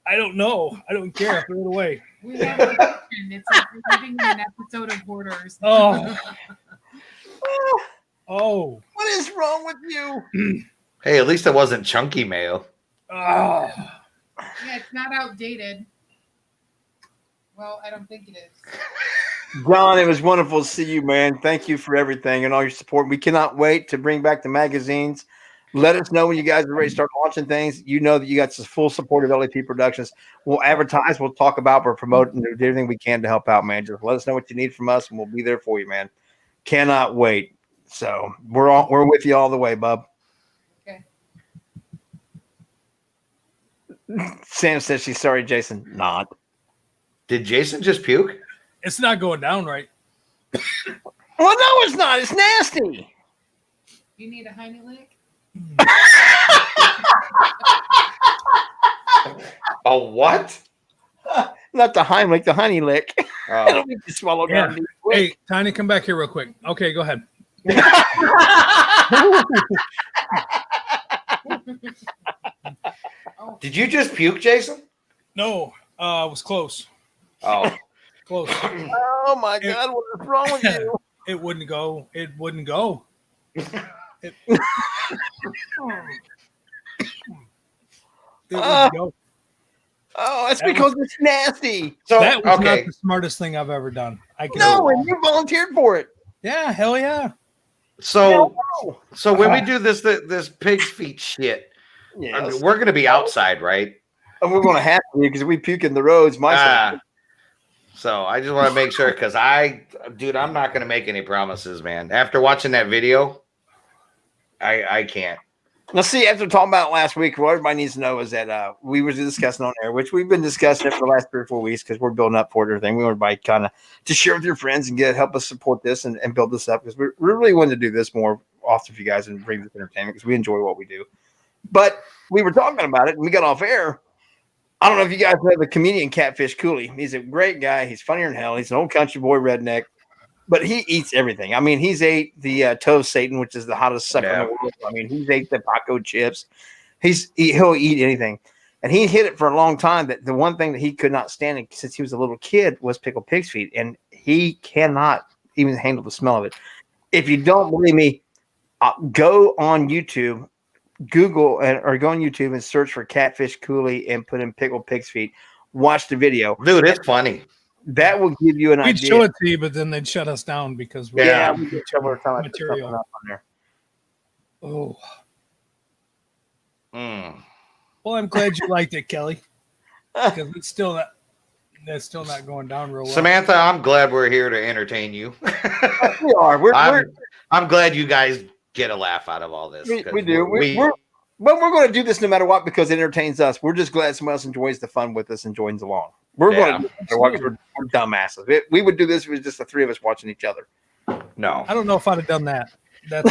I don't know. I don't care. Throw it away. We have a question. It's like we're living in an episode of Hoarders. Oh. Oh. What is wrong with you? Hey, at least it wasn't chunky mayo. Oh. Yeah, it's not outdated. Well, I don't think it is. John, it was wonderful to see you, man. Thank you for everything and all your support. We cannot wait to bring back the magazines. Let us know when you guys are ready to start launching things. You know that you got the full support of LAP Productions. We'll advertise, we'll talk about, we'll promote, and do everything we can to help out, man. Just let us know what you need from us, and we'll be there for you, man. Cannot wait. So we're with you all the way, bub. Okay. Sam says she's sorry, Jason. Not. Did Jason just puke? It's not going down right. Well, no, it's not. It's nasty. You need a honey lick? A what? Not the Heimlich, the honey lick. Oh. It'll make you swallow Yeah. down. Hey, Tiny, come back here real quick. Okay, go ahead. Did you just puke, Jason? No, it was close. Oh. Close. Oh my God, what is wrong with you? It wouldn't go. It wouldn't go. It wouldn't go. Oh, that's because it's nasty. So That was okay. not the smartest thing I've ever done. I can No, and you volunteered for it. Yeah, hell yeah. So No. so when we do this pig's feet shit, I Yes. mean, we're gonna be outside, right? And we're going to have to because we puke in the roads. My son. So I just want to make sure because dude, I'm not gonna make any promises, man. After watching that video, I can't. Now, see, after talking about it last week, what everybody needs to know is that we were discussing on air, which we've been discussing it for the last 3 or 4 weeks because we're building up for it and everything. We want everybody kind of to share with your friends and help us support this and build this up because we really wanted to do this more often for you guys and bring this entertainment because we enjoy what we do. But we were talking about it and we got off air. I don't know if you guys know the comedian Catfish Cooley. He's a great guy. He's funnier than hell. He's an old country boy redneck. But he eats everything. I mean, he's ate the toe of Satan, which is the hottest sucker in the world. I mean, he's ate the Paco chips. He'll eat anything. And he hid it for a long time that the one thing that he could not stand since he was a little kid was pickled pig's feet. And he cannot even handle the smell of it. If you don't believe me, go on YouTube, Google or go on YouTube and search for Catfish Cooley and put in pickled pig's feet. Watch the video. Dude, it's funny. That will give you an idea. We'd show it to you, but then they'd shut us down because we get trouble time material on there. Oh. Well, I'm glad you liked it, Kelly. Because it's still not going down real well. Samantha, I'm glad we're here to entertain you. We are. I'm glad you guys get a laugh out of all this. We do. But we're going to do this no matter what because it entertains us. We're just glad someone else enjoys the fun with us and joins along. We're going to do it because we're dumbasses. We would do this if it was just the three of us watching each other. No. I don't know if I'd have done that. That's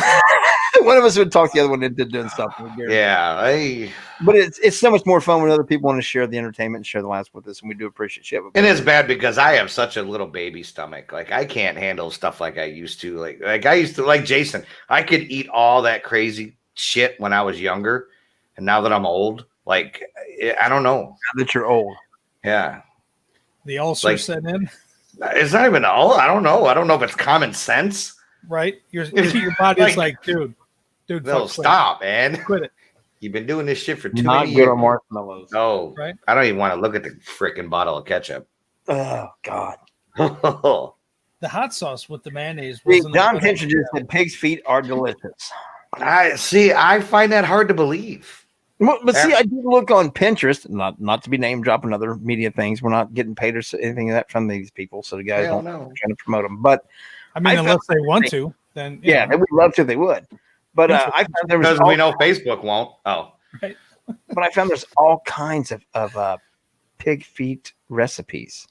one of us would talk the other one into doing something. Yeah. But it's so much more fun when other people want to share the entertainment and share the laughs with us, and we do appreciate shit. And it's bad because I have such a little baby stomach. Like, I can't handle stuff like I used to. Like I used to, like Jason, I could eat all that crazy shit when I was younger. And now that I'm old, like, I don't know. Now that you're old. Yeah. The ulcer set in. It's not even all. I don't know. I don't know if it's common sense. Right? Your body's like, dude. No, stop, man. Quit it. You've been doing this shit for too many years. Not good on marshmallows. No. Right? I don't even want to look at the freaking bottle of ketchup. Oh, God. The hot sauce with the mayonnaise. John Pincher just said pig's feet are delicious. I find that hard to believe. Well, but see, I did look on Pinterest, not to be name dropping other media things. We're not getting paid or anything of that from these people, so the guys don't trying to promote them. But I mean, unless they want to, then they would love to. They would. But I found there was because we know Facebook won't. Oh, right. But I found there's all kinds of pig feet recipes.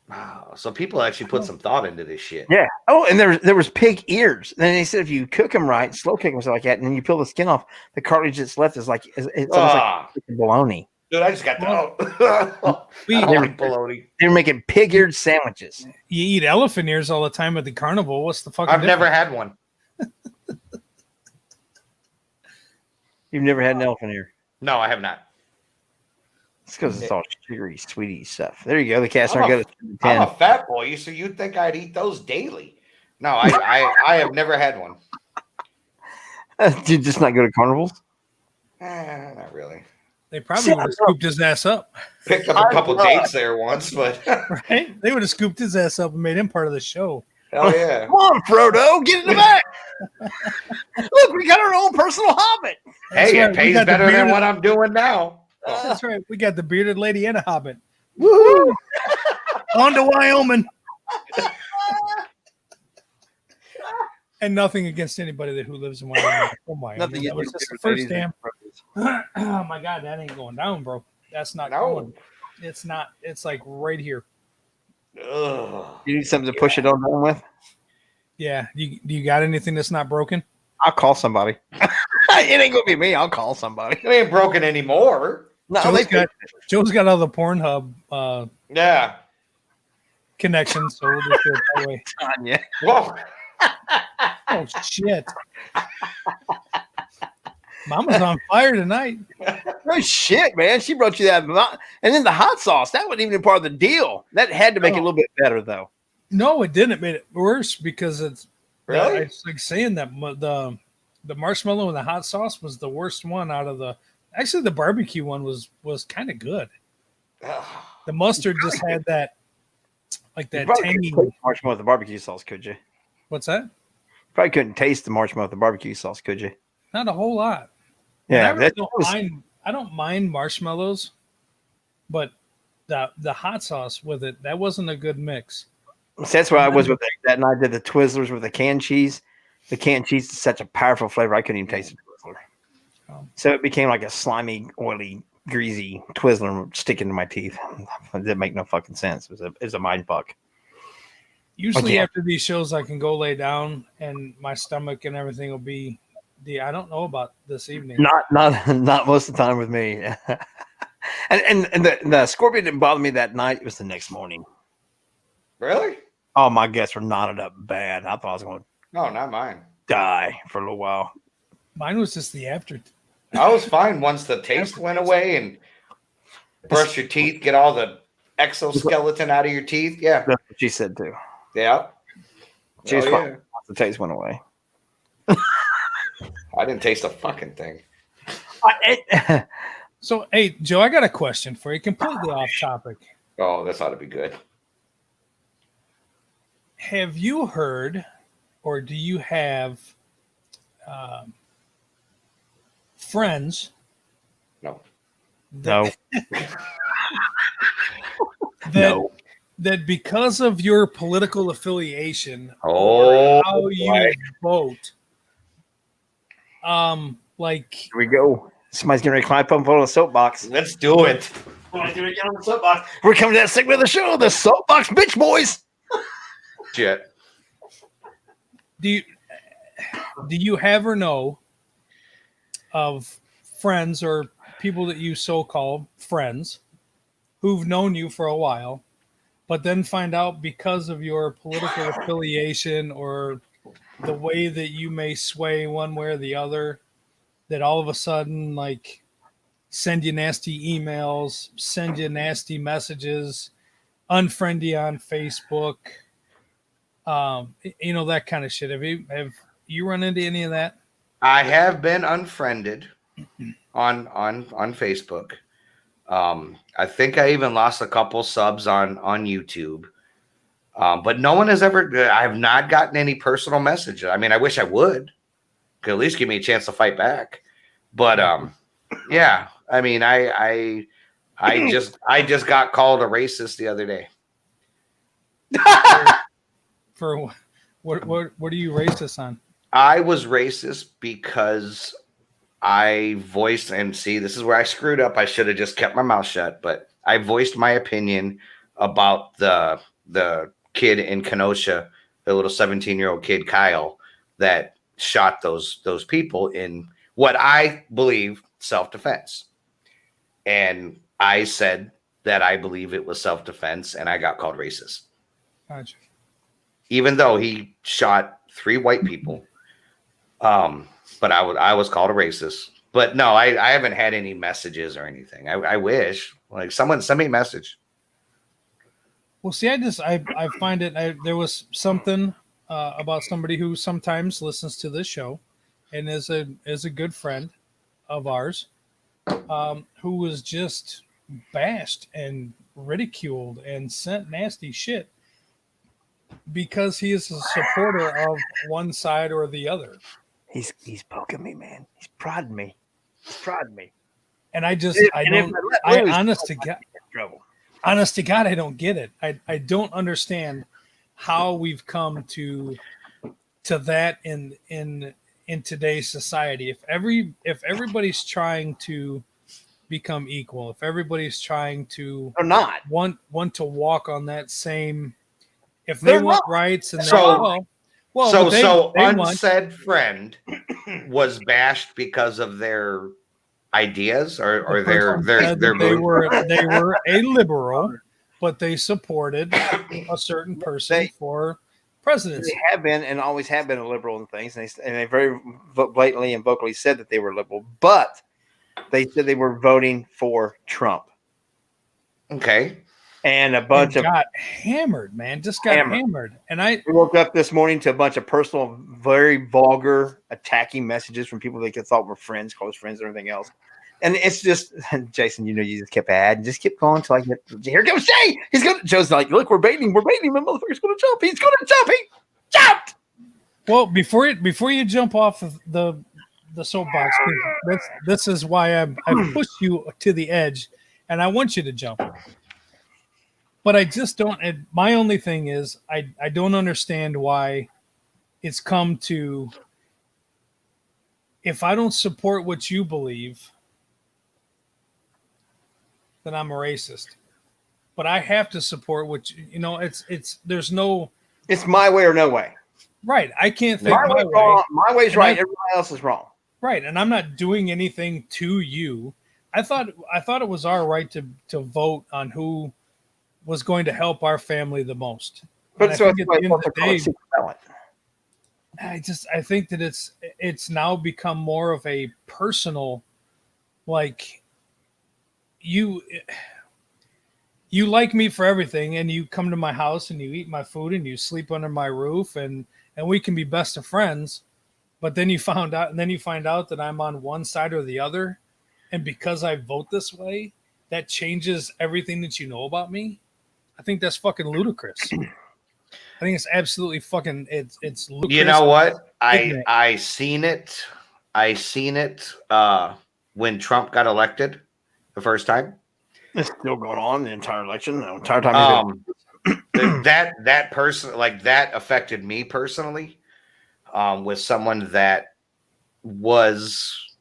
Wow. So people actually put some thought into this shit. Yeah. Oh, and there was pig ears. And they said if you cook them right, slow cook them like that, and then you peel the skin off, the cartilage that's left is like it's almost like bologna. Dude, I just got bologna. They're making pig eared sandwiches. You eat elephant ears all the time at the carnival. What's the fuck? I've never had one. You've never had an elephant ear? No, I have not. It's because it's all sugary, sweetie stuff. There you go. The cats aren't good at 10. I'm a fat boy, so you'd think I'd eat those daily. No, I have never had one. Did you just not go to carnivals? Not really. They probably would have scooped his ass up. Picked up a couple dates there once, but right? They would have scooped his ass up and made him part of the show. Hell yeah. Come on, Frodo, get in the back. Look, we got our own personal hobbit. Hey, it pays better than what I'm doing now. That's right. We got the bearded lady and a hobbit. Woohoo! On to Wyoming. And nothing against anybody who lives in Wyoming. Oh my! Nothing. That was just the first damn. Oh my God, that ain't going down, bro. That's not going. It's not. It's like right here. Ugh. You need something to push it on down with. Yeah. Do you got anything that's not broken? I'll call somebody. It ain't gonna be me. I'll call somebody. It ain't broken anymore. No, Joe's got all the Pornhub connections, so we'll just do it that way. Tanya. Whoa. Oh shit. Mama's on fire tonight. Oh shit, man. She brought you that. And then the hot sauce. That wasn't even part of the deal. That had to make it a little bit better though. No, it didn't. It made it worse because it's really it's like saying that the marshmallow and the hot sauce was the worst one out of the. Actually, the barbecue one was kind of good. The mustard just had that, like that tangy marshmallow with the barbecue sauce. Could you? What's that? Probably couldn't taste the marshmallow with the barbecue sauce. Could you? Not a whole lot. Yeah, I don't mind marshmallows, but the hot sauce with it, that wasn't a good mix. So that's why I was with that night. I did the Twizzlers with the canned cheese. The canned cheese is such a powerful flavor. I couldn't even taste the Twizzler. So it became like a slimy, oily, greasy Twizzler sticking to my teeth. It didn't make no fucking sense. It was a mind fuck. Usually Yeah. after these shows, I can go lay down and my stomach and everything will be. I don't know about this evening. Not most of the time with me. and the scorpion didn't bother me that night. It was the next morning. Really? Oh, my guests were knotted up bad. I thought I was going to No, not mine. die for a little while. Mine was just the after. I was fine once the taste went away and brush your teeth, get all the exoskeleton out of your teeth. Yeah. That's what she said too. Yeah. She was Oh, fine yeah. once the taste went away. I didn't taste a fucking thing. So, hey, Joe, I got a question for you, completely off topic. Oh, this ought to be good. Have you heard, or do you have friends? No. No. That because of your political affiliation Oh, or how you boy. vote, like Here we go. Somebody's getting ready to climb up on the soapbox. Let's do it. Somebody's getting ready to get on the soapbox. We're coming to that segment of the show, the soapbox bitch boys. Shit. do you have or know of friends or people that you so-called friends who've known you for a while, but then find out because of your political affiliation or the way that you may sway one way or the other, that all of a sudden, like, send you nasty emails, send you nasty messages, unfriend you on Facebook, that kind of shit. Have you run into any of that? I have been unfriended on Facebook. I think I even lost a couple subs on YouTube. But no one has ever. I have not gotten any personal messages. I mean, I wish I would. Could at least give me a chance to fight back. But yeah. I mean, I just got called a racist the other day. For what are you racist on? I was racist because I voiced, and see, this is where I screwed up. I should have just kept my mouth shut, but I voiced my opinion about the kid in Kenosha, the little 17-year-old kid, Kyle, that shot those people in what I believe self-defense. And I said that I believe it was self-defense, and I got called racist. Gotcha. Even though he shot 3 white people. But I was called a racist. But no, I haven't had any messages or anything. I wish, like, someone send me a message. Well, see, I find it. There was something about somebody who sometimes listens to this show, and is a good friend of ours, who was just bashed and ridiculed and sent nasty shit because he is a supporter of one side or the other. He's poking me, man. He's prodding me. And I honest to God, I don't get it. I don't understand how we've come to that in today's society. If everybody's trying to become equal, if everybody's trying to Or not. want to walk on that same, if they want rights and unsaid friend was bashed because of their ideas or their they were a liberal, but they supported a certain person for presidency. They have been and always have been a liberal in things, and they very blatantly and vocally said that they were liberal, but they said they were voting for Trump. Okay. And a bunch of got hammered, man. Just got hammered. And I woke up this morning to a bunch of personal, very vulgar, attacking messages from people they thought were friends, close friends, and everything else. And it's just, Jason, you just kept adding, just keep going until I get, here comes Jay. He's going to, Joe's like, look, we're baiting him. The motherfucker's going to jump. He's going to jump. He jumped. Well, before you jump off of the soapbox, this is why I pushed you to the edge, and I want you to jump. But I just don't. My only thing is I don't understand why it's come to if I don't support what you believe, then I'm a racist. But I have to support what there's no. It's my way or no way. Right. I can't think my way. My way's right. Everybody else is wrong. Right. And I'm not doing anything to you. I thought it was our right to vote on who was going to help our family the most. But so at the end of the day, I think that it's now become more of a personal, like you like me for everything, and you come to my house and you eat my food and you sleep under my roof, and we can be best of friends. But then you find out that I'm on one side or the other, and because I vote this way, that changes everything that you know about me. I think that's fucking ludicrous. I think it's absolutely fucking it's ludicrous. You know what? I seen it. When Trump got elected the first time. It's still going on the entire election, the entire time. That person, like, that affected me personally. With someone that was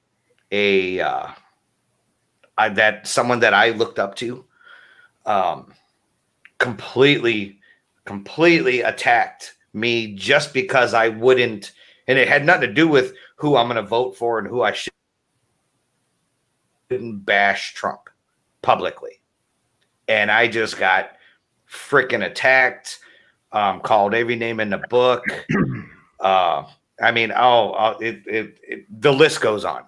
someone that I looked up to, completely attacked me just because I wouldn't, and it had nothing to do with who I'm going to vote for and who I shouldn't bash Trump publicly. And I just got freaking attacked, called every name in the book. The list goes on.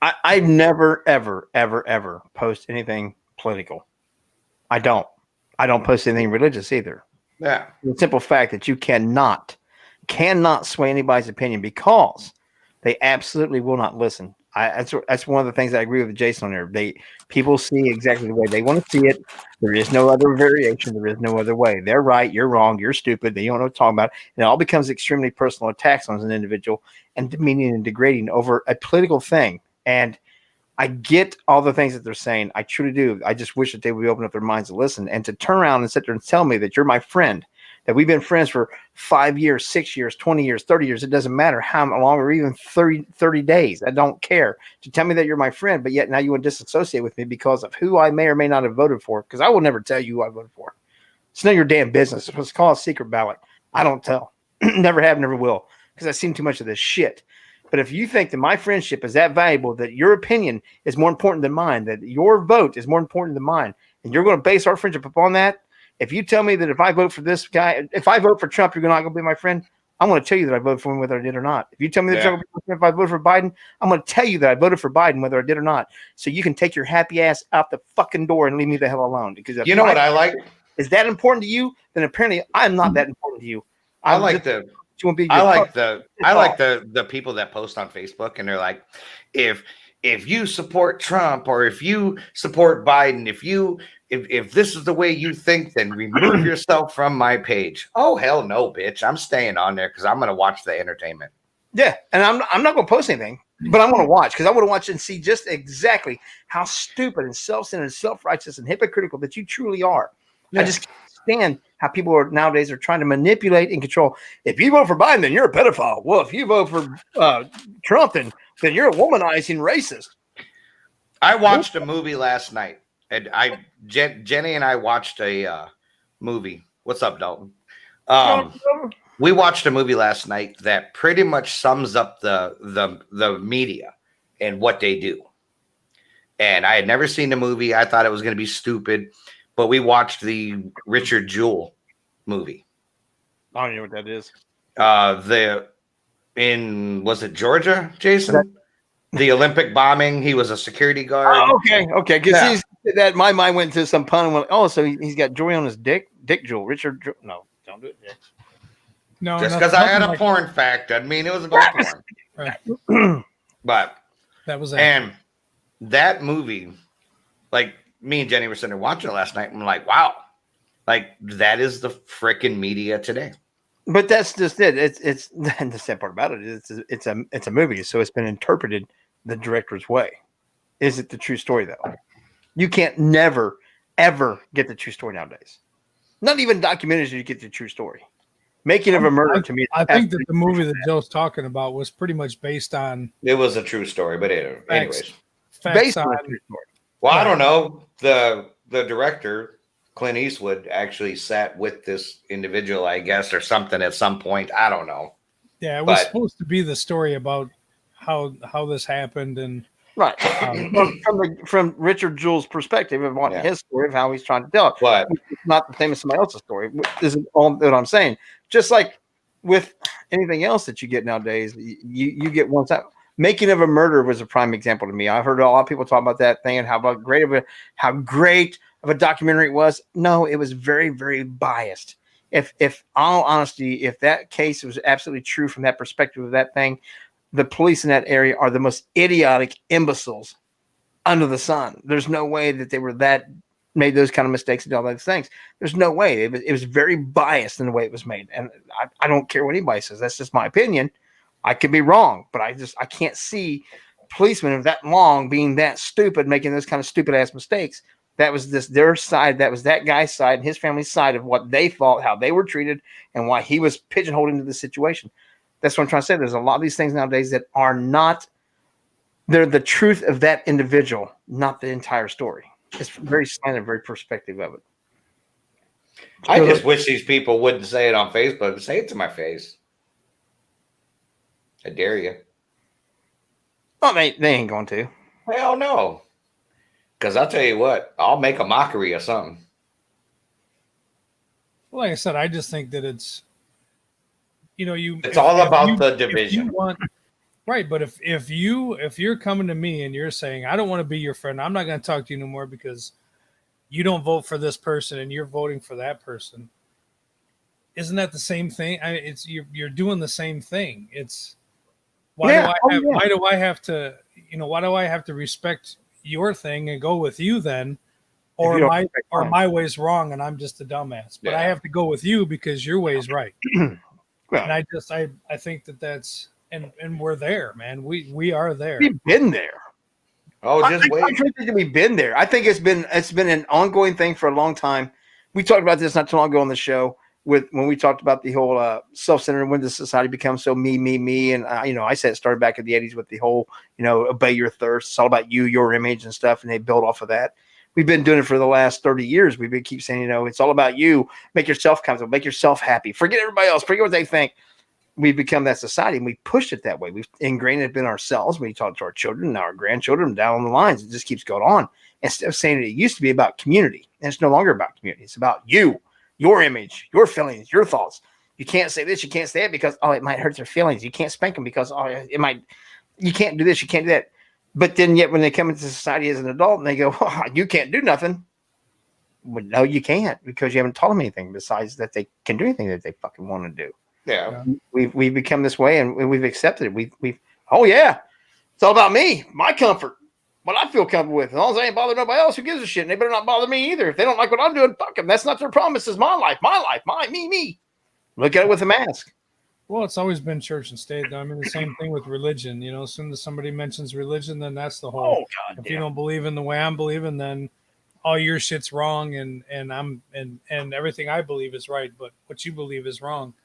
I never, ever post anything political. I don't post anything religious either. Yeah. The simple fact that you cannot sway anybody's opinion because they absolutely will not listen. That's one of the things I agree with Jason on there. People see exactly the way they want to see it. There is no other variation. There is no other way. They're right. You're wrong. You're stupid. They don't know what to talk about. And it all becomes extremely personal attacks on an individual and demeaning and degrading over a political thing. And I get all the things that they're saying. I truly do. I just wish that they would open up their minds to listen and to turn around and sit there and tell me that you're my friend, that we've been friends for 5 years, 6 years, 20 years, 30 years. It doesn't matter how long or even 30 days. I don't care. To tell me that you're my friend, but yet now you want to disassociate with me because of who I may or may not have voted for, because I will never tell you who I voted for. It's none of your damn business. It's called a secret ballot. I don't tell. Never have, never will, because I've seen too much of this shit. But if you think that my friendship is that valuable, that your opinion is more important than mine, that your vote is more important than mine, and you're going to base our friendship upon that, if you tell me that if I vote for this guy, if I vote for Trump, you're not going to be my friend, I'm going to tell you that I voted for him whether I did or not. If you tell me that if I voted for Biden, I'm going to tell you that I voted for Biden whether I did or not. So you can take your happy ass out the fucking door and leave me the hell alone. Because you know what I like? Is that important to you? Then apparently I'm not that important to you. I like the people that post on Facebook and they're like, if you support Trump or if you support Biden, if this is the way you think, then remove yourself from my page. Oh, hell no, bitch. I'm staying on there because I'm going to watch the entertainment. Yeah. And I'm not going to post anything, but I'm going to watch because I want to watch and see just exactly how stupid and self-centered and self-righteous and hypocritical that you truly are. Yeah. I just can't stand how people nowadays are trying to manipulate and control. If you vote for Biden, then you're a pedophile. Well, if you vote for Trump, then you're a womanizing racist. I watched a movie last night. And Jenny and I watched a movie. What's up, Dalton? We watched a movie last night that pretty much sums up the media and what they do. And I had never seen the movie. I thought it was going to be stupid, but we watched the Richard Jewell movie. I don't know what that is. Was it Georgia, Jason? The Olympic bombing. He was a security guard. Oh, okay. Because that my mind went to some pun and went, oh, so he's got jewelry on his dick. Dick Jewell, Richard. No, don't do it. Dick. No, just because I had a porn fact doesn't mean it was about porn. Right. But that was and that movie, like me and Jenny were sitting there watching it last night. And I'm like, wow, like that is the freaking media today. But that's just it. It's the sad part about it is it's a movie, so it's been interpreted the director's way. Is it the true story though? You can't never ever get the true story nowadays. Not even documentaries you get the true story. Making of a Murder to me. I think that the movie that Joe's talking about was pretty much based on. It was a true story, but anyways, facts on. Well, I don't know. The director, Clint Eastwood, actually sat with this individual, I guess, or something at some point. I don't know. Yeah, it was supposed to be the story about how this happened and right from Richard Jewell's perspective of his story of how he's trying to tell it. But it's not the same as somebody else's story. This is all that I'm saying. Just like with anything else that you get nowadays, you get one side. Making of a Murder was a prime example to me. I've heard a lot of people talk about that thing and how great of a documentary it was. No, it was very, very biased. If all honesty, if that case was absolutely true from that perspective of that thing, the police in that area are the most idiotic imbeciles under the sun. There's no way that they were made those kind of mistakes and all those things. There's no way. It was very biased in the way it was made. And I don't care what anybody says. That's just my opinion. I could be wrong, but I can't see policemen of that long being that stupid, making those kind of stupid ass mistakes. That was their side. That was that guy's side and his family's side of what they thought, how they were treated, and why he was pigeonholed into the situation. That's what I'm trying to say. There's a lot of these things nowadays that are not. They're the truth of that individual, not the entire story. It's very slanted, very perspective of it. I just wish these people wouldn't say it on Facebook. Say it to my face. I dare you. Well, they ain't going to. Hell no. Because I'll tell you what, I'll make a mockery of something. Well, like I said, I just think that it's, it's all about the division. Right, but if you're coming to me and you're saying, I don't want to be your friend, I'm not going to talk to you anymore because you don't vote for this person and you're voting for that person. Isn't that the same thing? You're doing the same thing. It's why do I have to respect your thing and go with you then, or my way's wrong and I'm just a dumbass. But I have to go with you because your way's right. Well, and I think that's and we're there, man. We are there. We've been there. Oh, just wait. I think we've been there. I think it's been an ongoing thing for a long time. We talked about this not too long ago on the show when we talked about the whole self-centered, when the society becomes so me, and I said it started back in the 80s with the whole obey your thirst. It's all about you, your image, and stuff, and they build off of that. We've been doing it for the last 30 years. We've been keep saying it's all about you. Make yourself comfortable. Make yourself happy. Forget everybody else. Forget what they think. We've become that society, and we pushed it that way. We've ingrained it in ourselves. We talk to our children, now our grandchildren, down the lines. It just keeps going on. Instead of saying it used to be about community, and it's no longer about community. It's about you, your image, your feelings, your thoughts. You can't say this, you can't say it because it might hurt their feelings. You can't spank them because it might. You can't do this, you can't do that. But then yet when they come into society as an adult and they go, you can't do nothing. Well, no, you can't because you haven't taught them anything besides that they can do anything that they fucking want to do. Yeah. We've become this way and we've accepted it. We've it's all about me, my comfort, what I feel comfortable with. As long as I ain't bother nobody else, who gives a shit? And they better not bother me either. If they don't like what I'm doing, fuck them. That's not their problem. This is my life, me. Look at it with a mask. Well, it's always been church and state. I mean, the same thing with religion. As soon as somebody mentions religion, then that's the whole. If you don't believe in the way I'm believing, then all your shit's wrong, and everything I believe is right, but what you believe is wrong.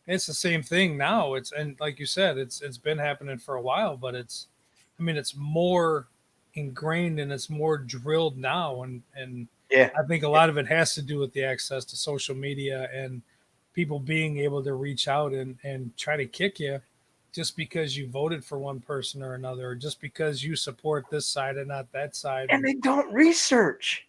It's the same thing now. And like you said, it's been happening for a while, but it's more ingrained and it's more drilled now, and I think a lot of it has to do with the access to social media and people being able to reach out and try to kick you just because you voted for one person or another, or just because you support this side and not that side. And they don't research.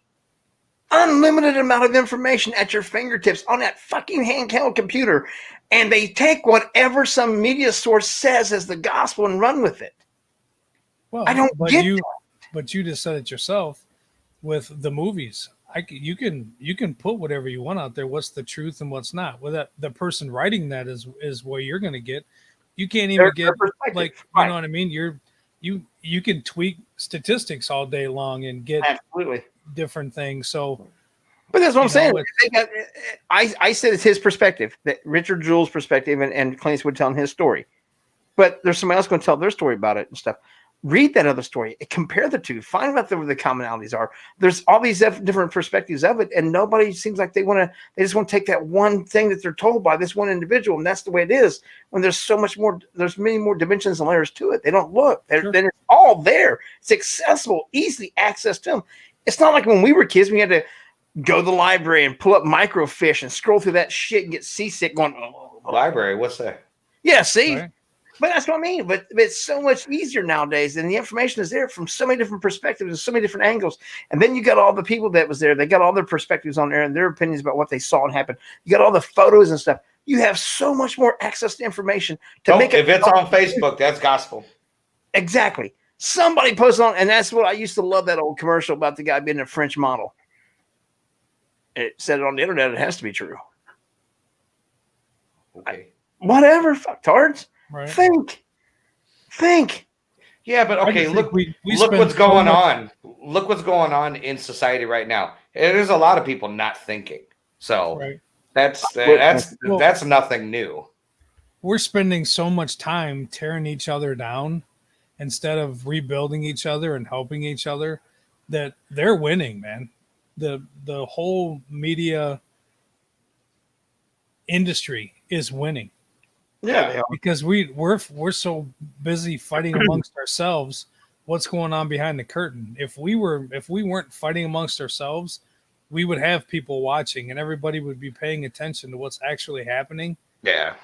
Unlimited amount of information at your fingertips on that fucking handheld computer. And they take whatever some media source says as the gospel and run with it. Well, I don't get that. But you just said it yourself with the movies. You can put whatever you want out there. What's the truth and what's not? Well, that the person writing that is where you're going to get. You can't even get like you know what I mean. You can tweak statistics all day long and get absolutely different things. So, but that's what I'm saying. I said it's his perspective, that Richard Jewell's perspective, and Clint Eastwood telling his story. But there's somebody else going to tell their story about it and stuff. read that other story, compare the two, find out what the commonalities are. There's all these different perspectives of it, and nobody seems like they just want to take that one thing that they're told by this one individual, and that's the way it is. When there's so much more, there's many more dimensions and layers to it. They don't look. Then it's all there. It's accessible, easily access to them. It's not like when we were kids, we had to go to the library and pull up microfiche and scroll through that shit and get seasick going, library, what's that? Yeah, see? Right. But that's what I mean. But it's so much easier nowadays, and the information is there from so many different perspectives and so many different angles. And then you got all the people that was there. They got all their perspectives on there and their opinions about what they saw and happened. You got all the photos and stuff. You have so much more access to information to make it. If it's on Facebook, that's gospel. Exactly. Somebody posted on, and that's what I used to love, that old commercial about the guy being a French model. It said it on the internet. It has to be true. Okay. Whatever. Fucktards. Right. Think. Yeah, but okay, look what's going on. Look what's going on in society right now. There's a lot of people not thinking. So that's nothing new. We're spending so much time tearing each other down instead of rebuilding each other and helping each other that they're winning, man. The whole media industry is winning. Yeah, because we're so busy fighting amongst ourselves. What's going on behind the curtain? If we weren't fighting amongst ourselves, we would have people watching, and everybody would be paying attention to what's actually happening. Yeah,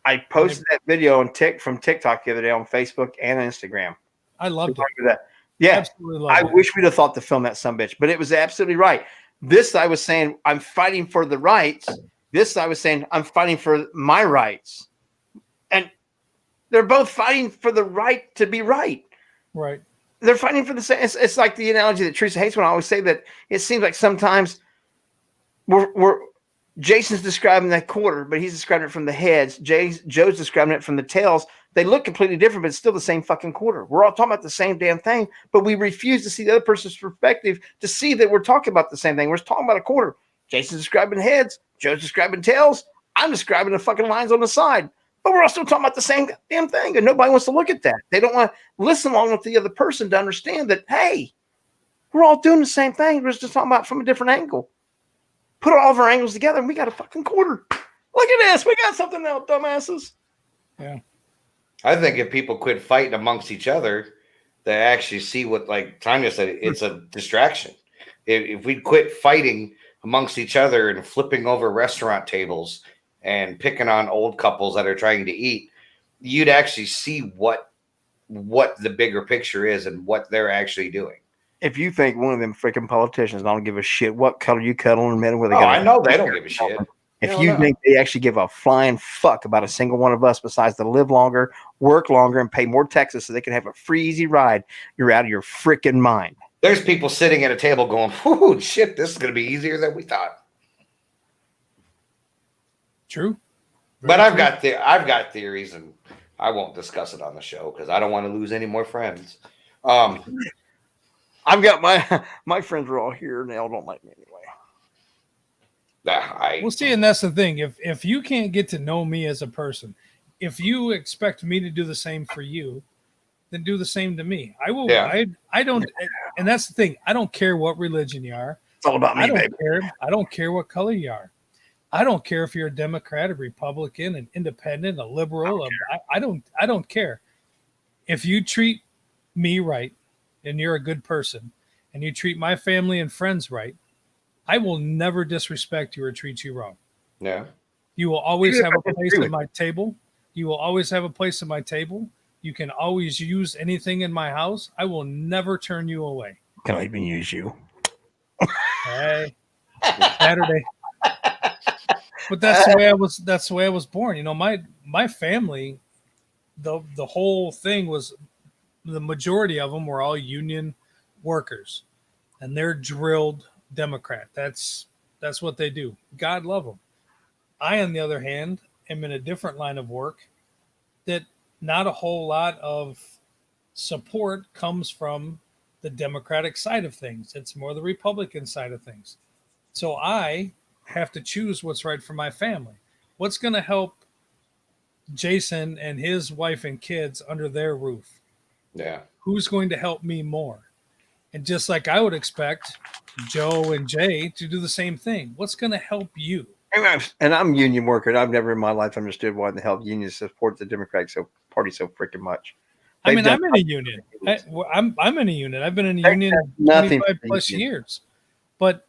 I posted that video from TikTok the other day on Facebook and Instagram. I loved it. Yeah, absolutely loved it. wish we'd have thought to film that sumbitch, but it was absolutely right. This I was saying I'm fighting for the rights. This I was saying I'm fighting for my rights. And they're both fighting for the right to be right. Right. They're fighting for the same. It's like the analogy that Teresa hates when I always say that it seems like sometimes we're Jason's describing that quarter, but he's describing it from the heads. Joe's describing it from the tails. They look completely different, but it's still the same fucking quarter. We're all talking about the same damn thing, but we refuse to see the other person's perspective to see that we're talking about the same thing. We're talking about a quarter. Jason's describing heads. Joe's describing tails. I'm describing the fucking lines on the side. But we're also talking about the same damn thing, and nobody wants to look at that. They don't want to listen long enough to the other person to understand that, hey, we're all doing the same thing. We're just talking about it from a different angle. Put all of our angles together, and we got a fucking quarter. Look at this. We got something now, dumbasses. Yeah. I think if people quit fighting amongst each other, they actually see what, like Tanya said, it's a distraction. If we quit fighting amongst each other and flipping over restaurant tables and picking on old couples that are trying to eat, you'd actually see what the bigger picture is and what they're actually doing. If you think one of them freaking politicians don't give a shit what color you cuddle in middle with, I know they don't give a shit. If you think they actually give a flying fuck about a single one of us besides to live longer, work longer, and pay more taxes so they can have a free, easy ride, you're out of your freaking mind. There's people sitting at a table going, "Whoo, shit, this is going to be easier than we thought." True. But I've got theories, and I won't discuss it on the show because I don't want to lose any more friends. I've got my friends are all here, and they all don't like me anyway. Well, see, and that's the thing. If you can't get to know me as a person, if you expect me to do the same for you, then do the same to me. I will. Yeah. I don't, and that's the thing. I don't care what religion you are. It's all about me, baby. I don't care what color you are. I don't care if you're a Democrat, a Republican, an independent, a liberal. I don't care. If you treat me right and you're a good person and you treat my family and friends right, I will never disrespect you or treat you wrong. Yeah. You will always have a place at my table. You will always have a place at my table. You can always use anything in my house. I will never turn you away. Can I even use you? Hey, Saturday. But that's the way I was. That's the way I was born. You know, my family, the whole thing was, the majority of them were all union workers, and they're drilled Democrat. That's what they do. God love them. I, on the other hand, am in a different line of work that not a whole lot of support comes from the Democratic side of things. It's more the Republican side of things. So I have to choose what's right for my family. What's going to help Jason and his wife and kids under their roof? Yeah. who's going to help me more? And just like I would expect Joe and Jay to do the same thing. What's going to help you? And I'm a union worker, and I've never in my life understood why the hell unions support the Democratic Party so freaking much. I mean, I'm in a union. I'm in a union. I've been in a union 25 plus years. But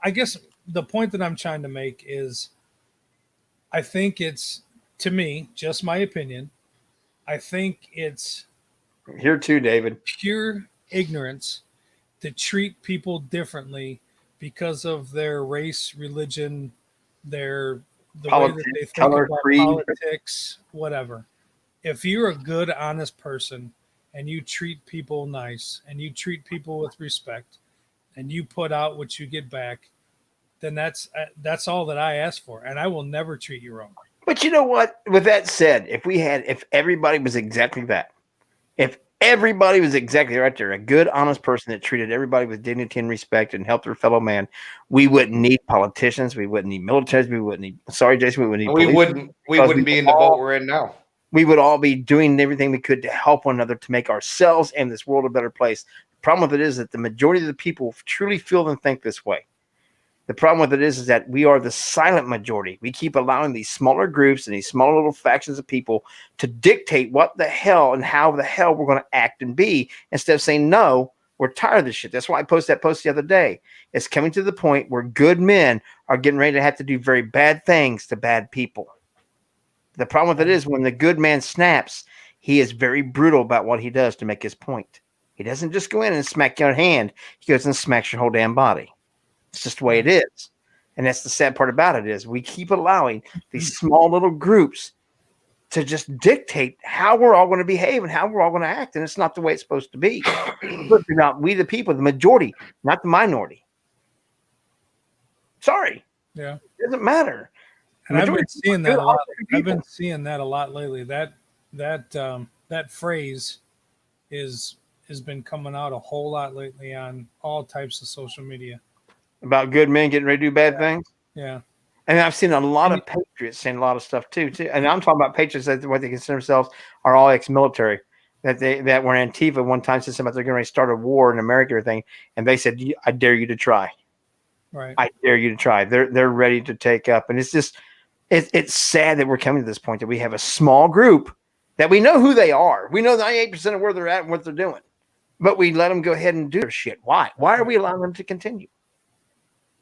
I guess the point that I'm trying to make is I think it's, to me, just my opinion, I think it's here too, David, pure ignorance to treat people differently because of their race, religion, the way that they think about politics, whatever. If you're a good, honest person and you treat people nice and you treat people with respect and you put out what you get back, then that's all that I ask for. And I will never treat you wrong. But you know what? With that said, if everybody was exactly that, if everybody was exactly right there, a good, honest person that treated everybody with dignity and respect and helped their fellow man, we wouldn't need politicians. We wouldn't need militaries. We wouldn't need, sorry, Jason, we wouldn't need police. We wouldn't be in the boat we're in now. We would all be doing everything we could to help one another to make ourselves and this world a better place. The problem with it is that the majority of the people truly feel and think this way. The problem with it is that we are the silent majority. We keep allowing these smaller groups and these smaller little factions of people to dictate what the hell and how the hell we're going to act and be, instead of saying, no, we're tired of this shit. That's why I posted that post the other day. It's coming to the point where good men are getting ready to have to do very bad things to bad people. The problem with it is when the good man snaps, he is very brutal about what he does to make his point. He doesn't just go in and smack your hand. He goes and smacks your whole damn body. It's just the way it is. And that's the sad part about it is we keep allowing these small little groups to just dictate how we're all going to behave and how we're all going to act. And it's not the way it's supposed to be. Not we the people, the majority, not the minority. Sorry. Yeah. It doesn't matter. And I've been seeing that a lot. I've been seeing that a lot lately. That phrase has been coming out a whole lot lately on all types of social media. About good men getting ready to do bad things? Yeah. And I've seen a lot of patriots saying a lot of stuff too. And I'm talking about patriots that what they consider themselves are all ex-military. That were Antifa one time said something about they're going to start a war in America or everything. And they said, I dare you to try. Right. I dare you to try. They're ready to take up. And it's just it's sad that we're coming to this point that we have a small group that we know who they are. We know 98% of where they're at and what they're doing. But we let them go ahead and do their shit. Why? Why are we allowing them to continue?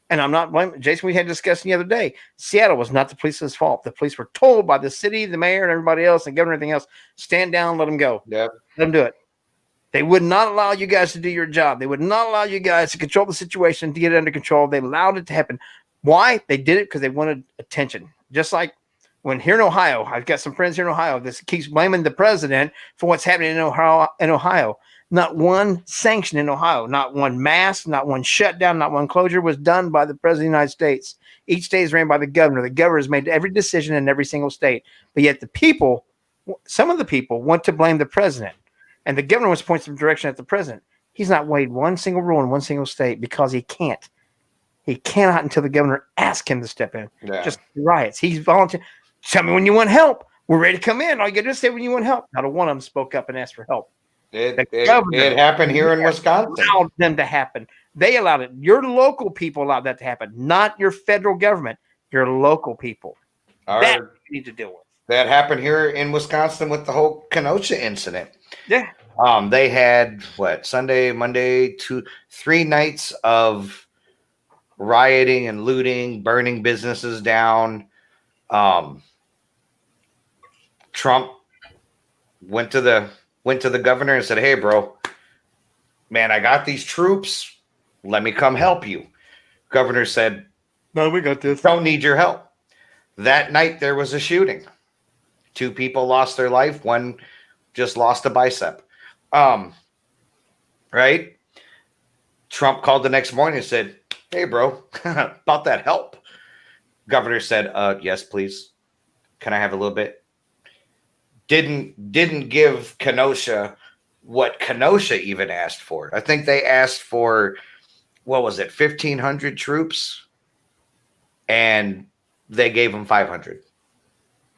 And I'm not blaming Jason. We had discussed the other day. Seattle was not the police's fault. The police were told by the city, the mayor, and everybody else, and governor, and everything else, stand down, let them go. Yep. Let them do it. They would not allow you guys to do your job. They would not allow you guys to control the situation, to get it under control. They allowed it to happen. Why? They did it because they wanted attention. Just like when here in Ohio, I've got some friends here in Ohio that keeps blaming the president for what's happening in Ohio. Not one sanction in Ohio, not one mask, not one shutdown, not one closure was done by the president of the United States. Each state is ran by the governor. The governor has made every decision in every single state. But yet the people, some of the people want to blame the president. And the governor wants to point some direction at the president. He's not weighed one single rule in one single state because he can't. He cannot until the governor asks him to step in. Yeah. Just riots. He's volunteering. Tell me when you want help. We're ready to come in. All you got to do is say when you want help. Not a one of them spoke up and asked for help. It happened here in Wisconsin. Allowed them to happen. They allowed it. Your local people allowed that to happen, not your federal government. Your local people. That you need to deal with. That happened here in Wisconsin with the whole Kenosha incident. Yeah. They had Sunday, Monday, 3 nights of rioting and looting, burning businesses down. Trump went to the governor and said, "Hey, bro, man, I got these troops. Let me come help you." Governor said, "No, we got this. Don't need your help." That night there was a shooting. 2 people lost their life. One just lost a bicep. Right? Trump called the next morning and said, "Hey, bro, about that help." Governor said, "Yes, please. Can I have a little bit?" Didn't give Kenosha what Kenosha even asked for. I think they asked for, 1,500 troops, and they gave them 500.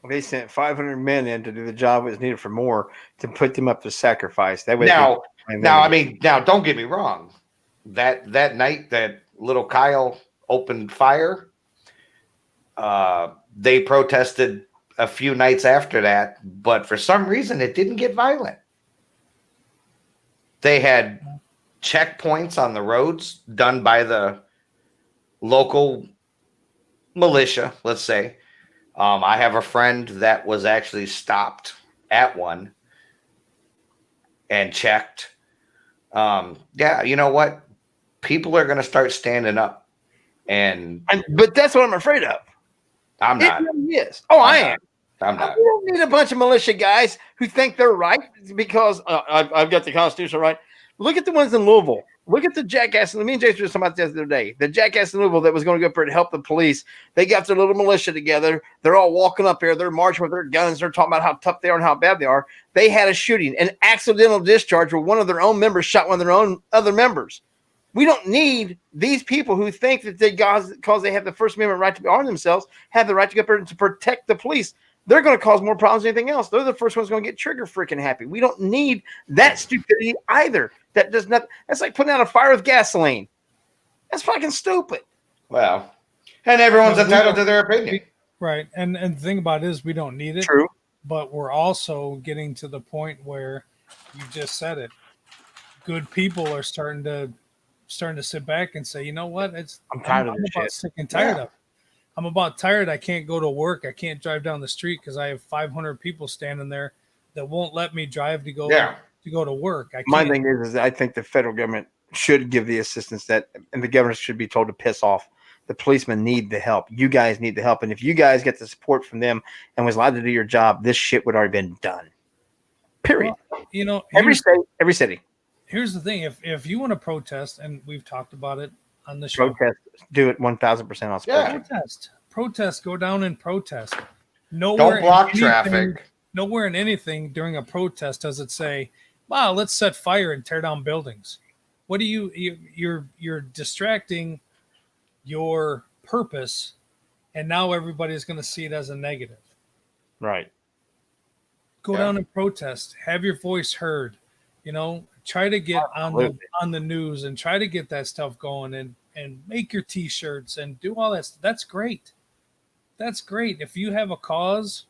They sent 500 men in to do the job that was needed for more to put them up to sacrifice. That way, Now, don't get me wrong. That night that little Kyle opened fire, they protested a few nights after that, but for some reason it didn't get violent. They had checkpoints on the roads done by the local militia, let's say. I have a friend that was actually stopped at one and checked. Yeah, you know what? People are going to start standing up, but that's what I'm afraid of. I'm not. It really is. Oh, I am. I'm not. We don't need a bunch of militia guys who think they're right because I've got the constitutional right. Look at the ones in Louisville. Look at the jackass. Me and Jason were talking about this the other day. The jackass in Louisville that was going to go up there to help the police. They got their little militia together. They're all walking up there. They're marching with their guns. They're talking about how tough they are and how bad they are. They had a shooting, an accidental discharge where one of their own members shot one of their own other members. We don't need these people who think that because they have the First Amendment right to arm themselves, have the right to go up there to protect the police. They're going to cause more problems than anything else. They're the first ones going to get trigger freaking happy. We don't need that stupidity either. That does not. That's like putting out a fire with gasoline. That's fucking stupid. Well, and everyone's entitled to their opinion. Right. And the thing about it is we don't need it. True. But we're also getting to the point where you just said it. Good people are starting to sit back and say, you know what? I'm tired of this shit. Sick and tired of it. I'm about tired. I can't go to work. I can't drive down the street because I have 500 people standing there that won't let me drive to go to work. My thing is I think the federal government should give the assistance and the government should be told to piss off. The policemen need the help. You guys need the help. And if you guys get the support from them and was allowed to do your job, this shit would already been done. Period. Well, every city. Here's the thing. If you want to protest, and we've talked about it on the show. Protest. Do it 1,000% on Yeah. Protest. Go down and protest. Don't block traffic. Nowhere in anything during a protest does it say, "Wow, let's set fire and tear down buildings." What do you're distracting your purpose, and now everybody's going to see it as a negative. Right. Go down and protest. Have your voice heard. Try to get on the news and try to get that stuff going and make your T-shirts and do all that. That's great. That's great. If you have a cause,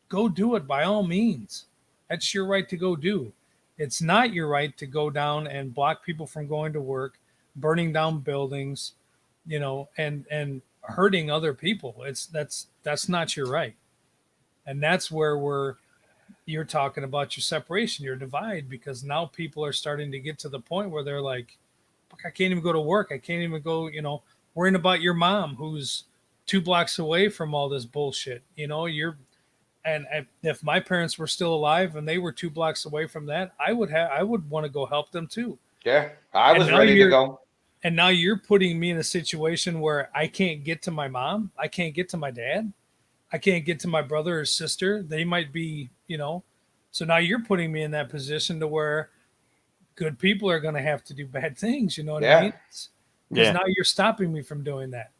go do it by all means. That's your right to go do. It's not your right to go down and block people from going to work, burning down buildings, and hurting other people. That's not your right. And that's where you're talking about your separation, your divide, because now people are starting to get to the point where they're like, I can't even go to work. I can't even go, worrying about your mom who's 2 blocks away from all this bullshit. And if my parents were still alive and they were 2 blocks away from that, I would want to go help them too. Yeah, I was ready to go. And now you're putting me in a situation where I can't get to my mom. I can't get to my dad. I can't get to my brother or sister. They might be, so now you're putting me in that position to where good people are going to have to do bad things. You know what I mean? Because now you're stopping me from doing that.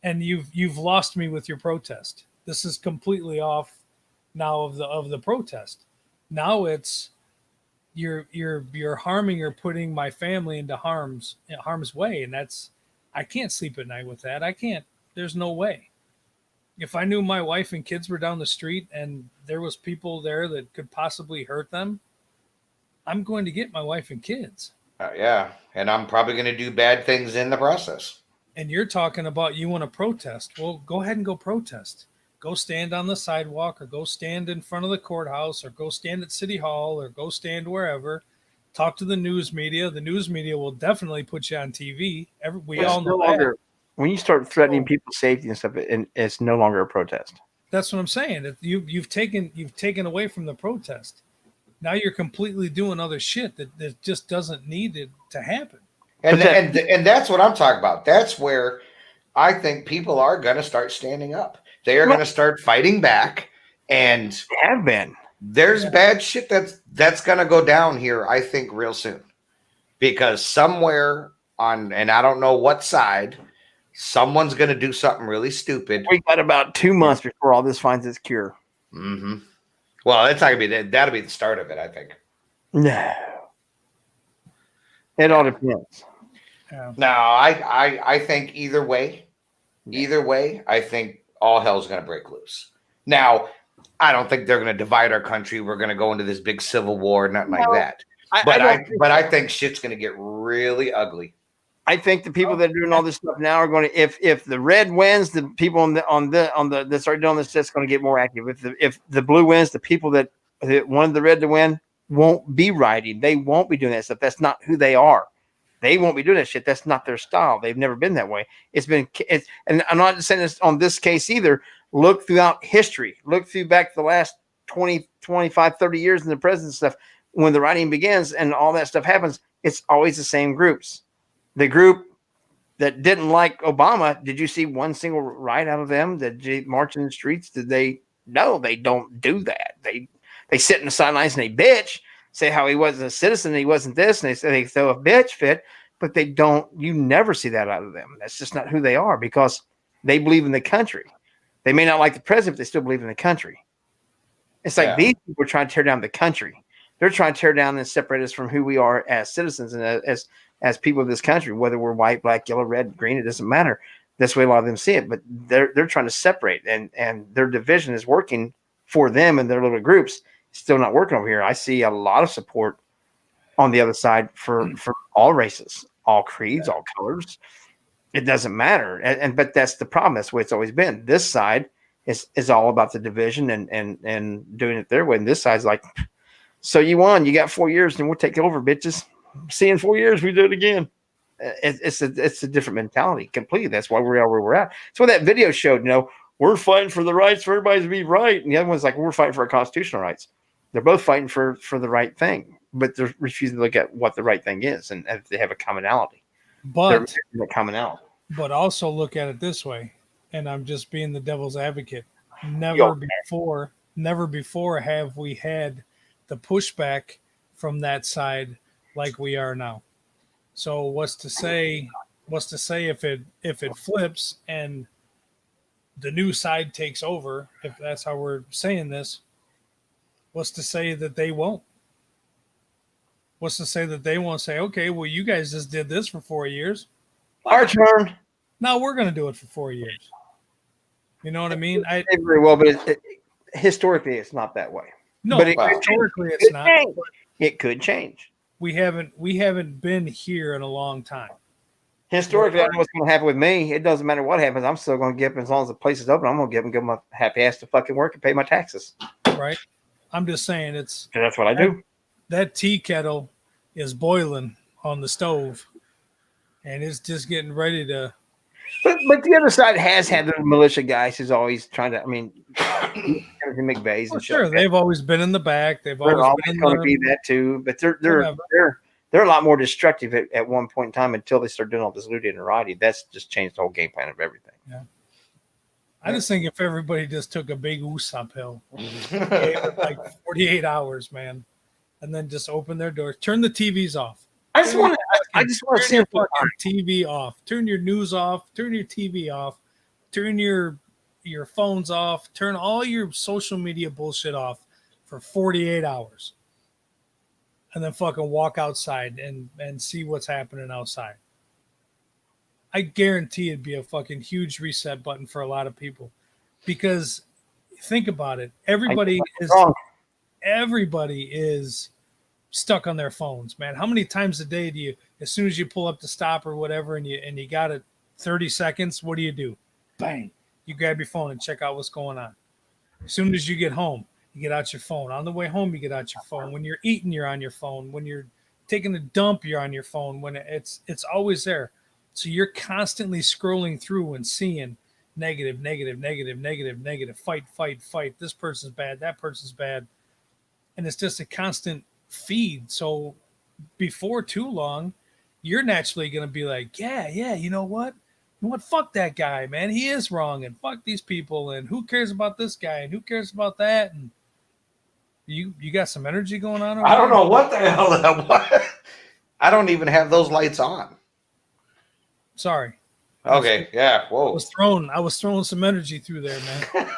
And you've lost me with your protest. This is completely off now of the protest. Now it's you're harming or putting my family into harm's way. And I can't sleep at night with that. I can't, there's no way. If I knew my wife and kids were down the street and there was people there that could possibly hurt them, I'm going to get my wife and kids. And I'm probably going to do bad things in the process. And you're talking about you want to protest. Well, go ahead and go protest. Go stand on the sidewalk or go stand in front of the courthouse or go stand at City Hall or go stand wherever. Talk to the news media. The news media will definitely put you on TV. We all know that. When you start threatening people's safety and stuff, it's no longer a protest. That's what I'm saying. You've taken away from the protest. Now you're completely doing other shit that just doesn't need it to happen. And that's what I'm talking about. That's where I think people are going to start standing up. They are going to start fighting back, and have been. There's bad shit that's going to go down here, I think, real soon, because somewhere on, and I don't know what side, someone's going to do something really stupid. We got about 2 months before all this finds its cure. Mm-hmm. Well, it's not gonna be that. That'll be the start of it, I think. No, it all depends. Yeah. No, I think either way, I think all hell's gonna break loose. Now, I don't think they're gonna divide our country. We're gonna go into this big civil war, nothing like that. I think shit's gonna get really ugly. I think the people that are doing all this stuff now are going to, if the red wins, the people on the that start doing this stuff's going to get more active. If the blue wins, the people that wanted the red to win won't be writing. They won't be doing that stuff. That's not who they are. They won't be doing that shit. That's not their style. They've never been that way. And I'm not saying this on this case either. Look throughout history. Look through back the last 20, 25, 30 years in the president stuff. When the writing begins and all that stuff happens, it's always the same groups. The group that didn't like Obama, did you see one single write out of them that they march in the streets? Did they? No, they don't do that. They sit in the sidelines and they bitch, say how he wasn't a citizen, he wasn't this, and they say they throw a bitch fit, but they don't. You never see that out of them. That's just not who they are because they believe in the country. They may not like the president, but they still believe in the country. It's like these people are trying to tear down the country. They're trying to tear down and separate us from who we are as citizens and as people of this country, whether we're white, black, yellow, red, green, it doesn't matter. That's the way a lot of them see it, but they're trying to separate and their division is working for them and their little groups. It's still not working over here. I see a lot of support on the other side for all races, all creeds, all colors. It doesn't matter. But that's the problem. That's the way it's always been. This side is all about the division and doing it their way. And this side's like, so you won, you got 4 years and we'll take over, bitches. See, in 4 years, we do it again. It's a different mentality completely. That's why we are where we're at. That's what that video showed. We're fighting for the rights for everybody to be right. And the other one's like, we're fighting for our constitutional rights. They're both fighting for the right thing, but they're refusing to look at what the right thing is. And if they have a commonality. But Also look at it this way. And I'm just being the devil's advocate. Never before have we had the pushback from that side like we are now. So what's to say if it flips and the new side takes over, if that's how we're saying this, what's to say that they won't? What's to say that they won't say, okay, well, you guys just did this for 4 years. Our turn. Now we're going to do it for 4 years. You know what I mean? Very well, but historically, it's not that way. No, but historically, it's not. It could change. We haven't been here in a long time. Historically, I know what's going to happen with me. It doesn't matter what happens. I'm still going to get up as long as the place is open. I'm going to get and give my happy ass to fucking work and pay my taxes. Right. I'm just saying that's what I do. That tea kettle is boiling on the stove, and it's just getting ready to. But the other side has had the militia guys who's always trying to. I mean, McVeigh's and sure, they've always been in the back. They're always going to be that too. But they're a lot more destructive at one point in time until they start doing all this looting and rioting. That's just changed the whole game plan of everything. Yeah. I just think if everybody just took a big Usopp hill, like 48 hours, man, and then just open their doors, turn the TVs off. I just want to see your fucking TV off. Turn your news off. Turn your TV off. Turn your phones off. Turn all your social media bullshit off for 48 hours. And then fucking walk outside and see what's happening outside. I guarantee it'd be a fucking huge reset button for a lot of people. Because think about it. Everybody is stuck on their phones, man. How many times a day do you, as soon as you pull up to stop or whatever and you got it 30 seconds, what do? Bang. You grab your phone and check out what's going on. As soon as you get home, you get out your phone. On the way home, you get out your phone. When you're eating, you're on your phone. When you're taking a dump, you're on your phone. When it's always there. So you're constantly scrolling through and seeing negative, fight. This person's bad. That person's bad. And it's just a constant feed. So before too long, you're naturally going to be like, yeah, you know what? Fuck that guy, man. He is wrong, and fuck these people, and who cares about this guy, and who cares about that? And you got some energy going on over I don't know what the hell that was. I don't even have those lights on. Sorry. Okay, yeah. Whoa. I was throwing some energy through there, man.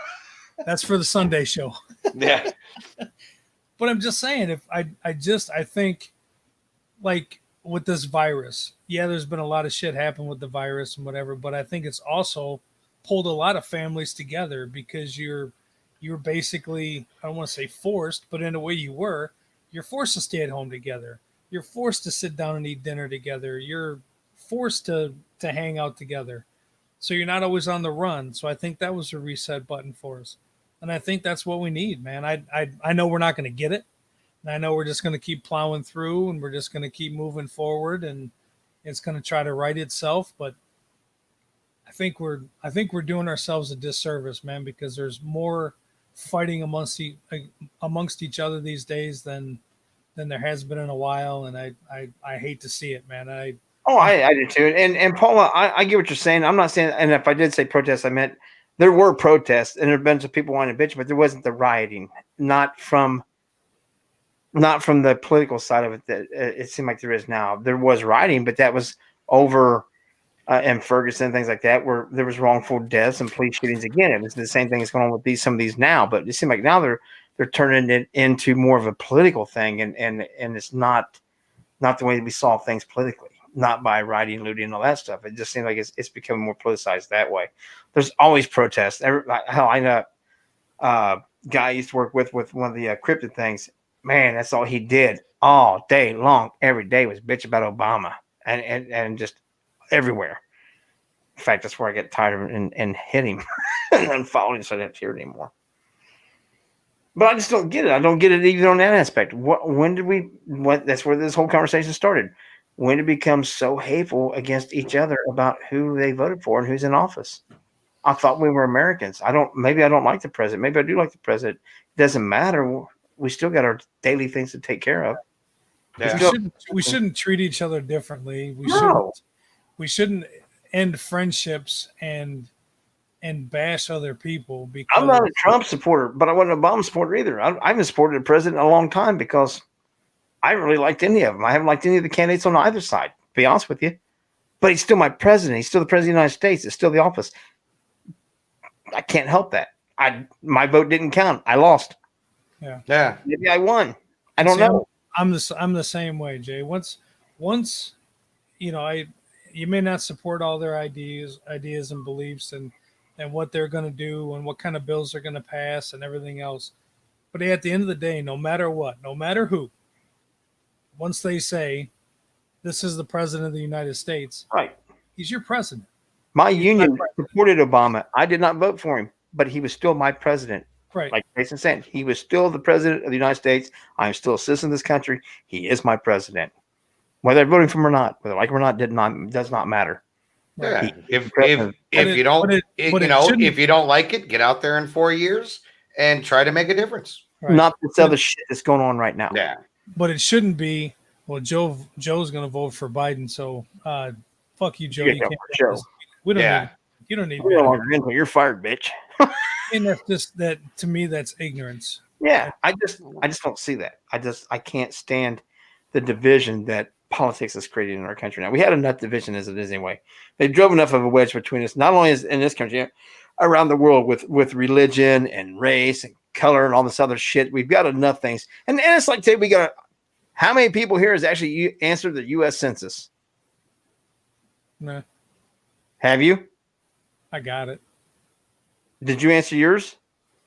That's for the Sunday show. Yeah. But I'm just saying, if I think like with this virus, yeah, there's been a lot of shit happen with the virus and whatever, but I think it's also pulled a lot of families together because you're basically, I don't want to say forced, but in a way you're forced to stay at home together. You're forced to sit down and eat dinner together. You're forced to hang out together. So you're not always on the run. So I think that was a reset button for us. And I think that's what we need, man. I know we're not going to get it. And I know we're just going to keep plowing through and we're just going to keep moving forward and it's going to try to right itself. But I think we're doing ourselves a disservice, man, because there's more fighting amongst each other these days than there has been in a while. And I hate to see it, man. I do too. And Paula, I get what you're saying. I'm not saying, and if I did say protests, I meant there were protests and there have been some people wanting to bitch, but there wasn't the rioting, not from the political side of it that it seemed like there is now. There was rioting, but that was over in Ferguson and things like that, where there was wrongful deaths and police shootings. Again, it was the same thing that's going on with some of these now, but it seems like now they're turning it into more of a political thing, and it's not the way we saw things politically. Not by rioting, looting, and all that stuff. It just seems like it's becoming more politicized that way. There's always protests. Hell, I know guy I used to work with one of the cryptid things. Man, that's all he did all day long. Every day was bitch about Obama and just everywhere. In fact, that's where I get tired of him and hit him and unfollow him so I don't hear it anymore. But I just don't get it. I don't get it even on that aspect. That's where this whole conversation started. When did it become so hateful against each other about who they voted for and who's in office? I thought we were Americans. Maybe I don't like the president. Maybe I do like the president. It doesn't matter. We still got our daily things to take care of. Yeah. We shouldn't treat each other differently. We shouldn't end friendships and bash other people because I'm not a Trump supporter, but I wasn't an Obama supporter either. I haven't supported a president in a long time because I haven't really liked any of them. I haven't liked any of the candidates on either side, to be honest with you. But he's still my president. He's still the president of the United States. It's still the office. I can't help that. My vote didn't count. I lost. Yeah. Maybe I won. I don't know. I'm the same way, Jay. Once you may not support all their ideas and beliefs and what they're going to do and what kind of bills they're going to pass and everything else. But at the end of the day, no matter what, no matter who, once they say this is the president of the United States, right? He's your president. My union supported Obama. I did not vote for him, but he was still my president. Right. Like Jason said, he was still the president of the United States. I'm still a citizen of this country. He is my president. Whether I voted for him or not, whether I like him or not, does not matter. Yeah. If you don't like it, get out there in 4 years and try to make a difference. Right. Not this other shit that's going on right now. Yeah. But it shouldn't be. Well, Joe's going to vote for Biden, so fuck you, Joe. You can't show. We don't need. You don't need. You're fired, bitch. And that's just that. To me, that's ignorance. Yeah, I just don't see that. I can't stand the division that politics is creating in our country now. We had enough division as it is anyway. They drove enough of a wedge between us, not only in this country, around the world with religion and race and color and all this other shit. We've got enough things. And it's like today we got how many people here has actually answered the U.S. Census? No. Have you? I got it. Did you answer yours?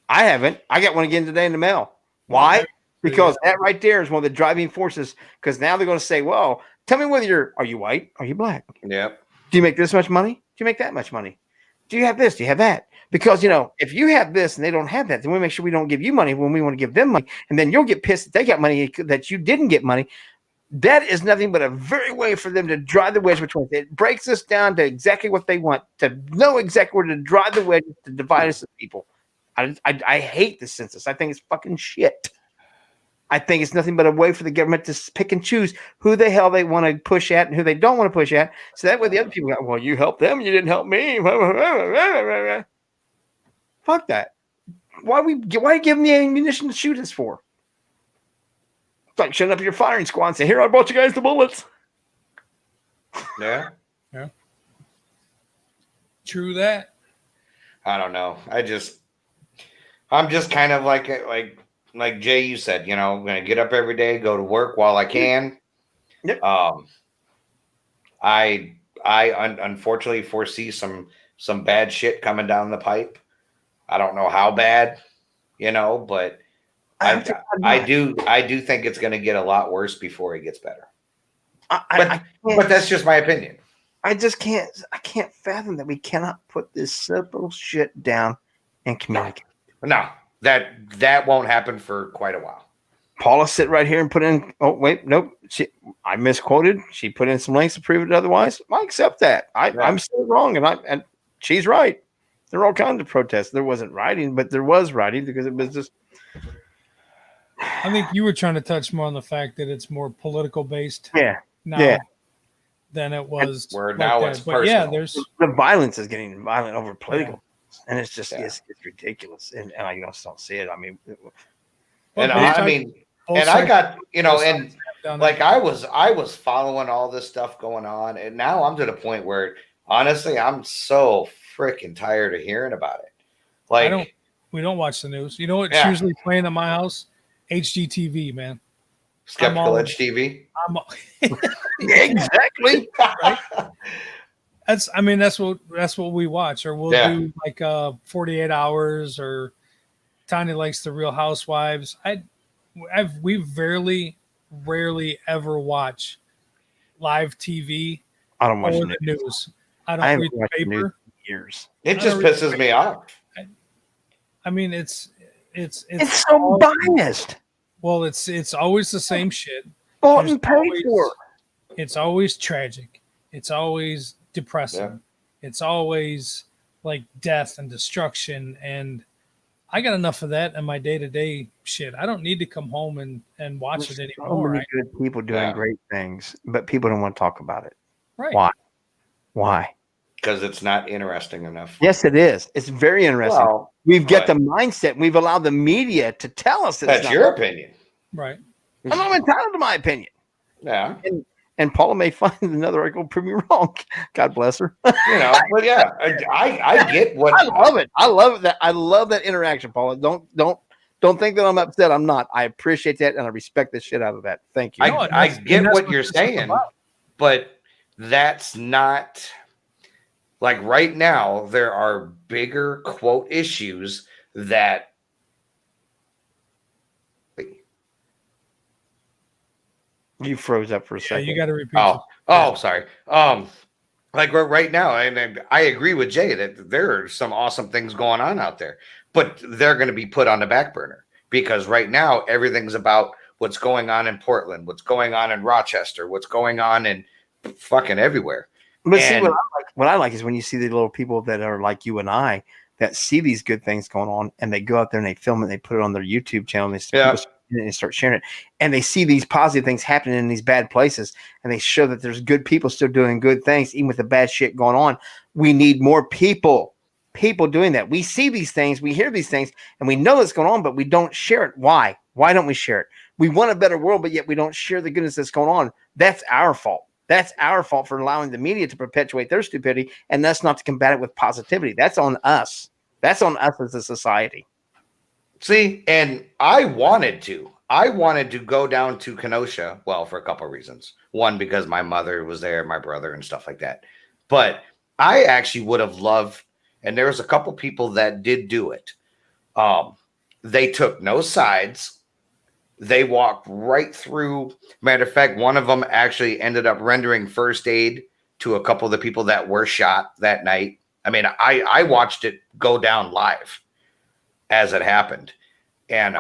I haven't. I got one again today in the mail. Why? Because that right there is one of the driving forces. Because now they're going to say, well, tell me whether are you white? Are you black? Yep. Do you make this much money? Do you make that much money? Do you have this? Do you have that? Because, if you have this and they don't have that, then we make sure we don't give you money when we want to give them money. And then you'll get pissed that they got money that you didn't get money. That is nothing but a very way for them to drive the wedge between us. It breaks us down to exactly what they want, to know exactly where to drive the wedge to divide us as people. I hate the census. I think it's fucking shit. I think it's nothing but a way for the government to pick and choose who the hell they want to push at and who they don't want to push at. So that way the other people go, well, you helped them, you didn't help me. Fuck that. Why give them the ammunition to shoot us for? It's like shutting up your firing squad and say, here, I brought you guys the bullets. Yeah. Yeah. True that. I don't know. I'm just kind of like Jay, you said, I'm going to get up every day, go to work while I can. Yep. I unfortunately foresee some bad shit coming down the pipe. I don't know how bad, but I do think it's going to get a lot worse before it gets better. But that's just my opinion. I can't fathom that we cannot put this simple shit down and communicate. No, that won't happen for quite a while. Paula sit right here and put in. Oh wait, nope. I misquoted. She put in some links to prove it otherwise. I accept that. I'm still wrong, and she's right. There are all kinds of protests. There wasn't writing, but there was writing because it was just. I think you were trying to touch more on the fact that it's more political based. Yeah. Now than it was. Where now it's personal. Yeah, there's the violence is getting violent over political, and it's just it's ridiculous, and I just don't see it. I mean. And I got, and like I was following all this stuff going on, and now I'm to the point where honestly I'm so freaking tired of hearing about it. Like we don't watch the news. You know what's usually playing at my house? HGTV, man. Skeptical HGTV. Exactly. Right? That's what we watch, or we'll do like 48 hours, or Tanya likes the Real Housewives. We rarely ever watch live TV. I don't watch the news. I don't read the paper. Years. It just pisses me off. I mean, it's so biased. Well, it's always the same shit. Bought and paid for. It's always tragic. It's always depressing. Yeah. It's always like death and destruction, and I got enough of that in my day-to-day shit. I don't need to come home and watch it anymore. So many good people doing great things, but people don't want to talk about it. Right. Why? Because it's not interesting enough. Yes, it is. It's very interesting. Well, we've got the mindset. We've allowed the media to tell us that's your opinion. Right. I'm not entitled to my opinion. Yeah. And Paula may find another article prove me wrong. God bless her. But yeah, I get what I love it. I love that interaction, Paula. Don't think that I'm upset. I'm not. I appreciate that and I respect the shit out of that. Thank you. I get what you're saying, but that's not like right now. There are bigger quote issues that. You froze up for a second. You got to repeat. Sorry. Like right now, and I agree with Jay that there are some awesome things going on out there, but they're going to be put on the back burner because right now everything's about what's going on in Portland, what's going on in Rochester, what's going on in fucking everywhere. But see, what I like is when you see the little people that are like you and I that see these good things going on, and they go out there and they film it, and they put it on their YouTube channel, and they start sharing it, and they see these positive things happening in these bad places, and they show that there's good people still doing good things, even with the bad shit going on. We need more people doing that. We see these things, we hear these things, and we know what's going on, but we don't share it. Why? Why don't we share it? We want a better world, but yet we don't share the goodness that's going on. That's our fault. That's our fault for allowing the media to perpetuate their stupidity, and that's not to combat it with positivity. That's on us. That's on us as a society. See, and I wanted to go down to Kenosha, well, for a couple of reasons. One, because my mother was there, my brother and stuff like that. But I actually would have loved, and there was a couple people that did do it. They took no sides. They walked right through. Matter of fact, one of them actually ended up rendering first aid to a couple of the people that were shot that night. I mean, I watched it go down live as it happened. And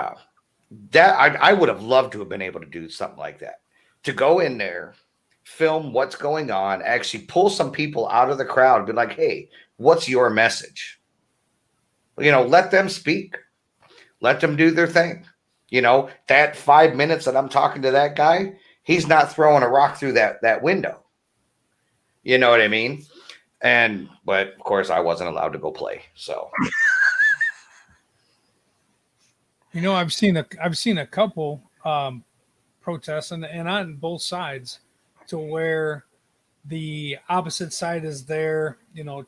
that I would have loved to have been able to do something like that, to go in there, film what's going on, actually pull some people out of the crowd, be like, hey, what's your message? Let them speak, let them do their thing. That 5 minutes that I'm talking to that guy, he's not throwing a rock through that window. You know what I mean? But of course I wasn't allowed to go play. So I've seen a couple protests and on both sides, to where the opposite side is there,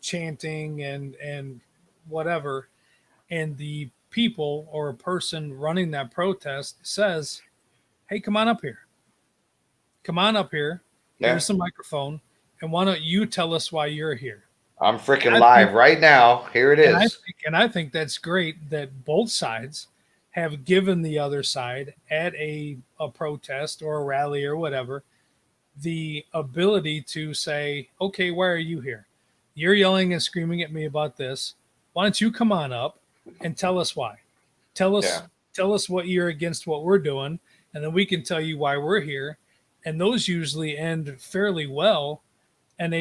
chanting and whatever, and the people or a person running that protest says, hey, come on up here. Come on up here. Yeah. Here's the microphone. And why don't you tell us why you're here? I'm freaking live right now. Here it is. And I think that's great that both sides have given the other side at a protest or a rally or whatever the ability to say, okay, why are you here? You're yelling and screaming at me about this. Why don't you come on up and tell us why? Tell us what you're against what we're doing, and then we can tell you why we're here. And those usually end fairly well. And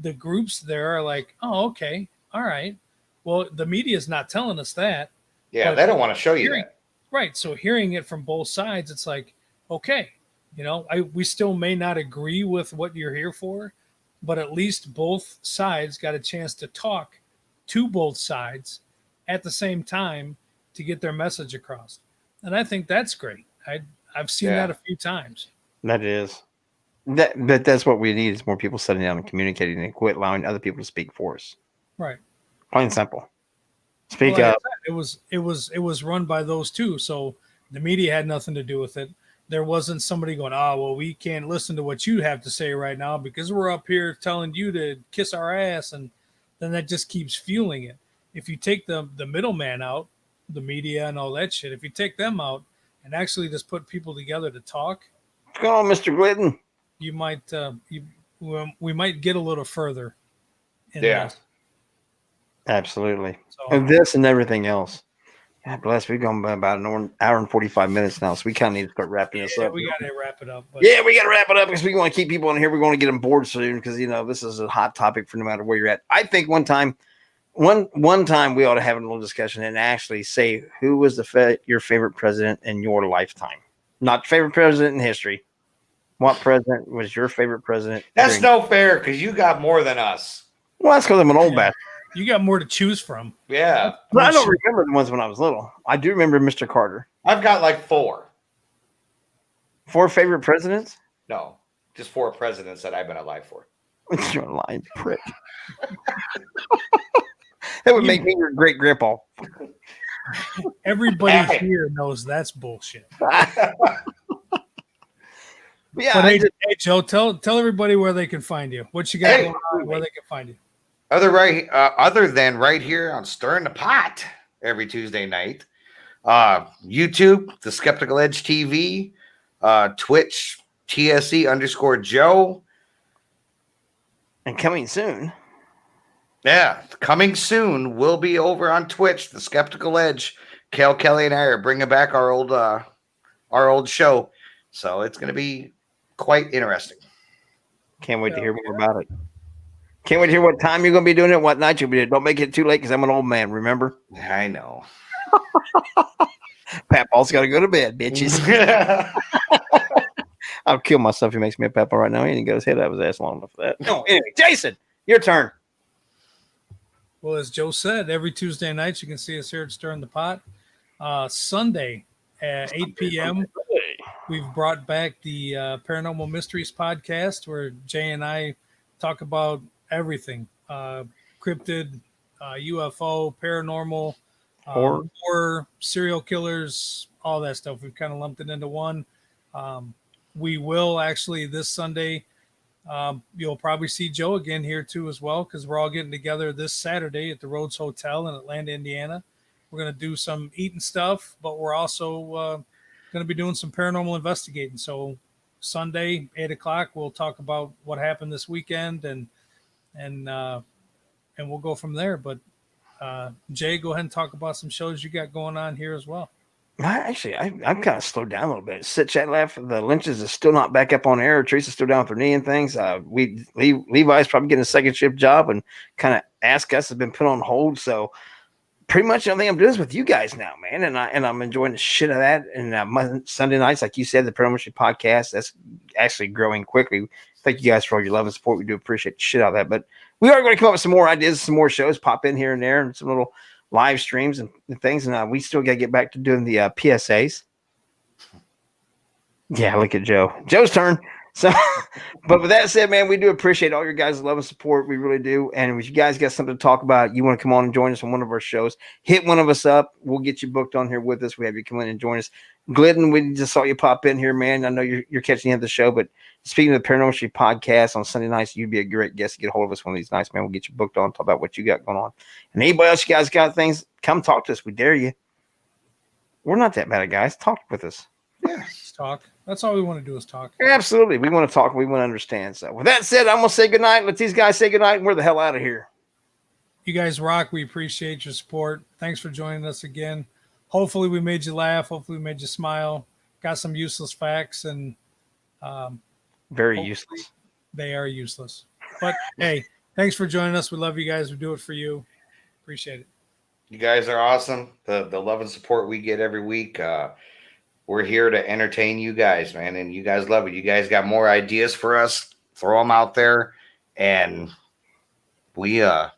the groups there are like, oh, okay, all right. Well, the media is not telling us that. Yeah, they don't want to show you that. Right. So hearing it from both sides, it's like, okay, we still may not agree with what you're here for, but at least both sides got a chance to talk to both sides at the same time to get their message across. And I think that's great. I've seen that a few times. That is. That's what we need is more people sitting down and communicating and quit allowing other people to speak for us. Right. Plain and simple. Speak up. It was run by those two. So the media had nothing to do with it. There wasn't somebody going, oh, well, we can't listen to what you have to say right now because we're up here telling you to kiss our ass. And then that just keeps fueling it. If you take the middleman out, the media and all that shit, if you take them out and actually just put people together to talk. What's going on, Mr. Glidden? You might we might get a little further in this. Absolutely. So, and this and everything else. God bless. We've gone about an hour and 45 minutes now, so we kind of need to start wrapping this up. We got to wrap it up. We got to wrap it up because we want to keep people in here. We're going to get them bored soon because this is a hot topic for no matter where you're at. I think one time we ought to have a little discussion and actually say who was your favorite president in your lifetime, not favorite president in history. What president was your favorite president? That's no fair because you got more than us. Well, that's because I'm an old bastard. You got more to choose from. Yeah. But I don't remember the ones when I was little. I do remember Mr. Carter. I've got like 4. 4 favorite presidents? No, just 4 presidents that I've been alive for. You're a lying prick. That would make me your great grandpa. Everybody here knows that's bullshit. Yeah, but hey, Joe, tell everybody where they can find you. What you got going on, where they can find you. Other than right here on Stirring the Pot every Tuesday night, YouTube, The Skeptical Edge TV, Twitch, TSE_Joe. And coming soon. Yeah, coming soon. We'll be over on Twitch, The Skeptical Edge. Cal Kelly and I are bringing back our old show. So it's going to be quite interesting. Can't wait to hear more about it. Can't wait to hear what time you're going to be doing it, what night you'll be doing it. Don't make it too late because I'm an old man, remember? I know. Papa's got to go to bed, bitches. I'll kill myself if he makes me a papa right now. He didn't go his head out of his ass long enough for that. No, anyway, Jason, your turn. Well, as Joe said, every Tuesday night you can see us here at Stirring the Pot. Sunday at 8 p.m., we've brought back the Paranormal Mysteries podcast where Jay and I talk about everything. Cryptid, UFO, paranormal, horror, serial killers, all that stuff. We've kind of lumped it into one. We will actually this Sunday, you'll probably see Joe again here too as well because we're all getting together this Saturday at the Rhodes Hotel in Atlanta, Indiana. We're going to do some eating stuff, but we're also going to be doing some paranormal investigating. So Sunday, 8 o'clock, we'll talk about what happened this weekend and we'll go from there. But Jay, go ahead and talk about some shows you got going on here as well. I'm kind of slowed down a little bit. Sit, chat, laugh. The Lynches is still not back up on air. Teresa's still down with her knee and things. Levi's probably getting a second shift job and kind of Ask Us has been put on hold. So pretty much everything I'm doing is with you guys now, man. And I'm enjoying the shit of that. And Sunday nights, like you said, the Paranormal podcast, that's actually growing quickly. Thank you guys for all your love and support. We do appreciate the shit out of that. But we are going to come up with some more ideas, some more shows pop in here and there, and some little live streams and things. And we still got to get back to doing the PSAs. Yeah, look at Joe. Joe's turn. So, but with that said, man, we do appreciate all your guys' love and support. We really do. And if you guys got something to talk about, you want to come on and join us on one of our shows, hit one of us up. We'll get you booked on here with us. We have you come in and join us. Glidden, we just saw you pop in here, man. I know you're catching the end of the show, but speaking of the Paranormal Street podcast on Sunday nights, you'd be a great guest to get a hold of us one of these nights, man. We'll get you booked on, talk about what you got going on. And anybody else, you guys got things, come talk to us. We dare you. We're not that bad at guys. Talk with us. Yeah. Let's talk. That's all we want to do is talk. Absolutely. We want to talk. We want to understand. So with that said, I'm going to say goodnight. Let these guys say goodnight, and we're the hell out of here. You guys rock. We appreciate your support. Thanks for joining us again. Hopefully we made you laugh. Hopefully we made you smile. Got some useless facts, and very useless. They are useless. But hey, thanks for joining us. We love you guys. We do it for you. Appreciate it. You guys are awesome. The love and support we get every week. We're here to entertain you guys, man, and you guys love it. You guys got more ideas for us. Throw them out there, and we I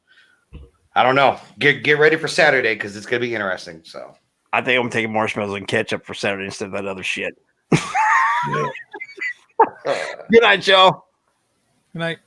don't know. Get ready for Saturday because it's gonna be interesting. So I think I'm taking marshmallows and ketchup for Saturday instead of that other shit. Good night, y'all. Good night.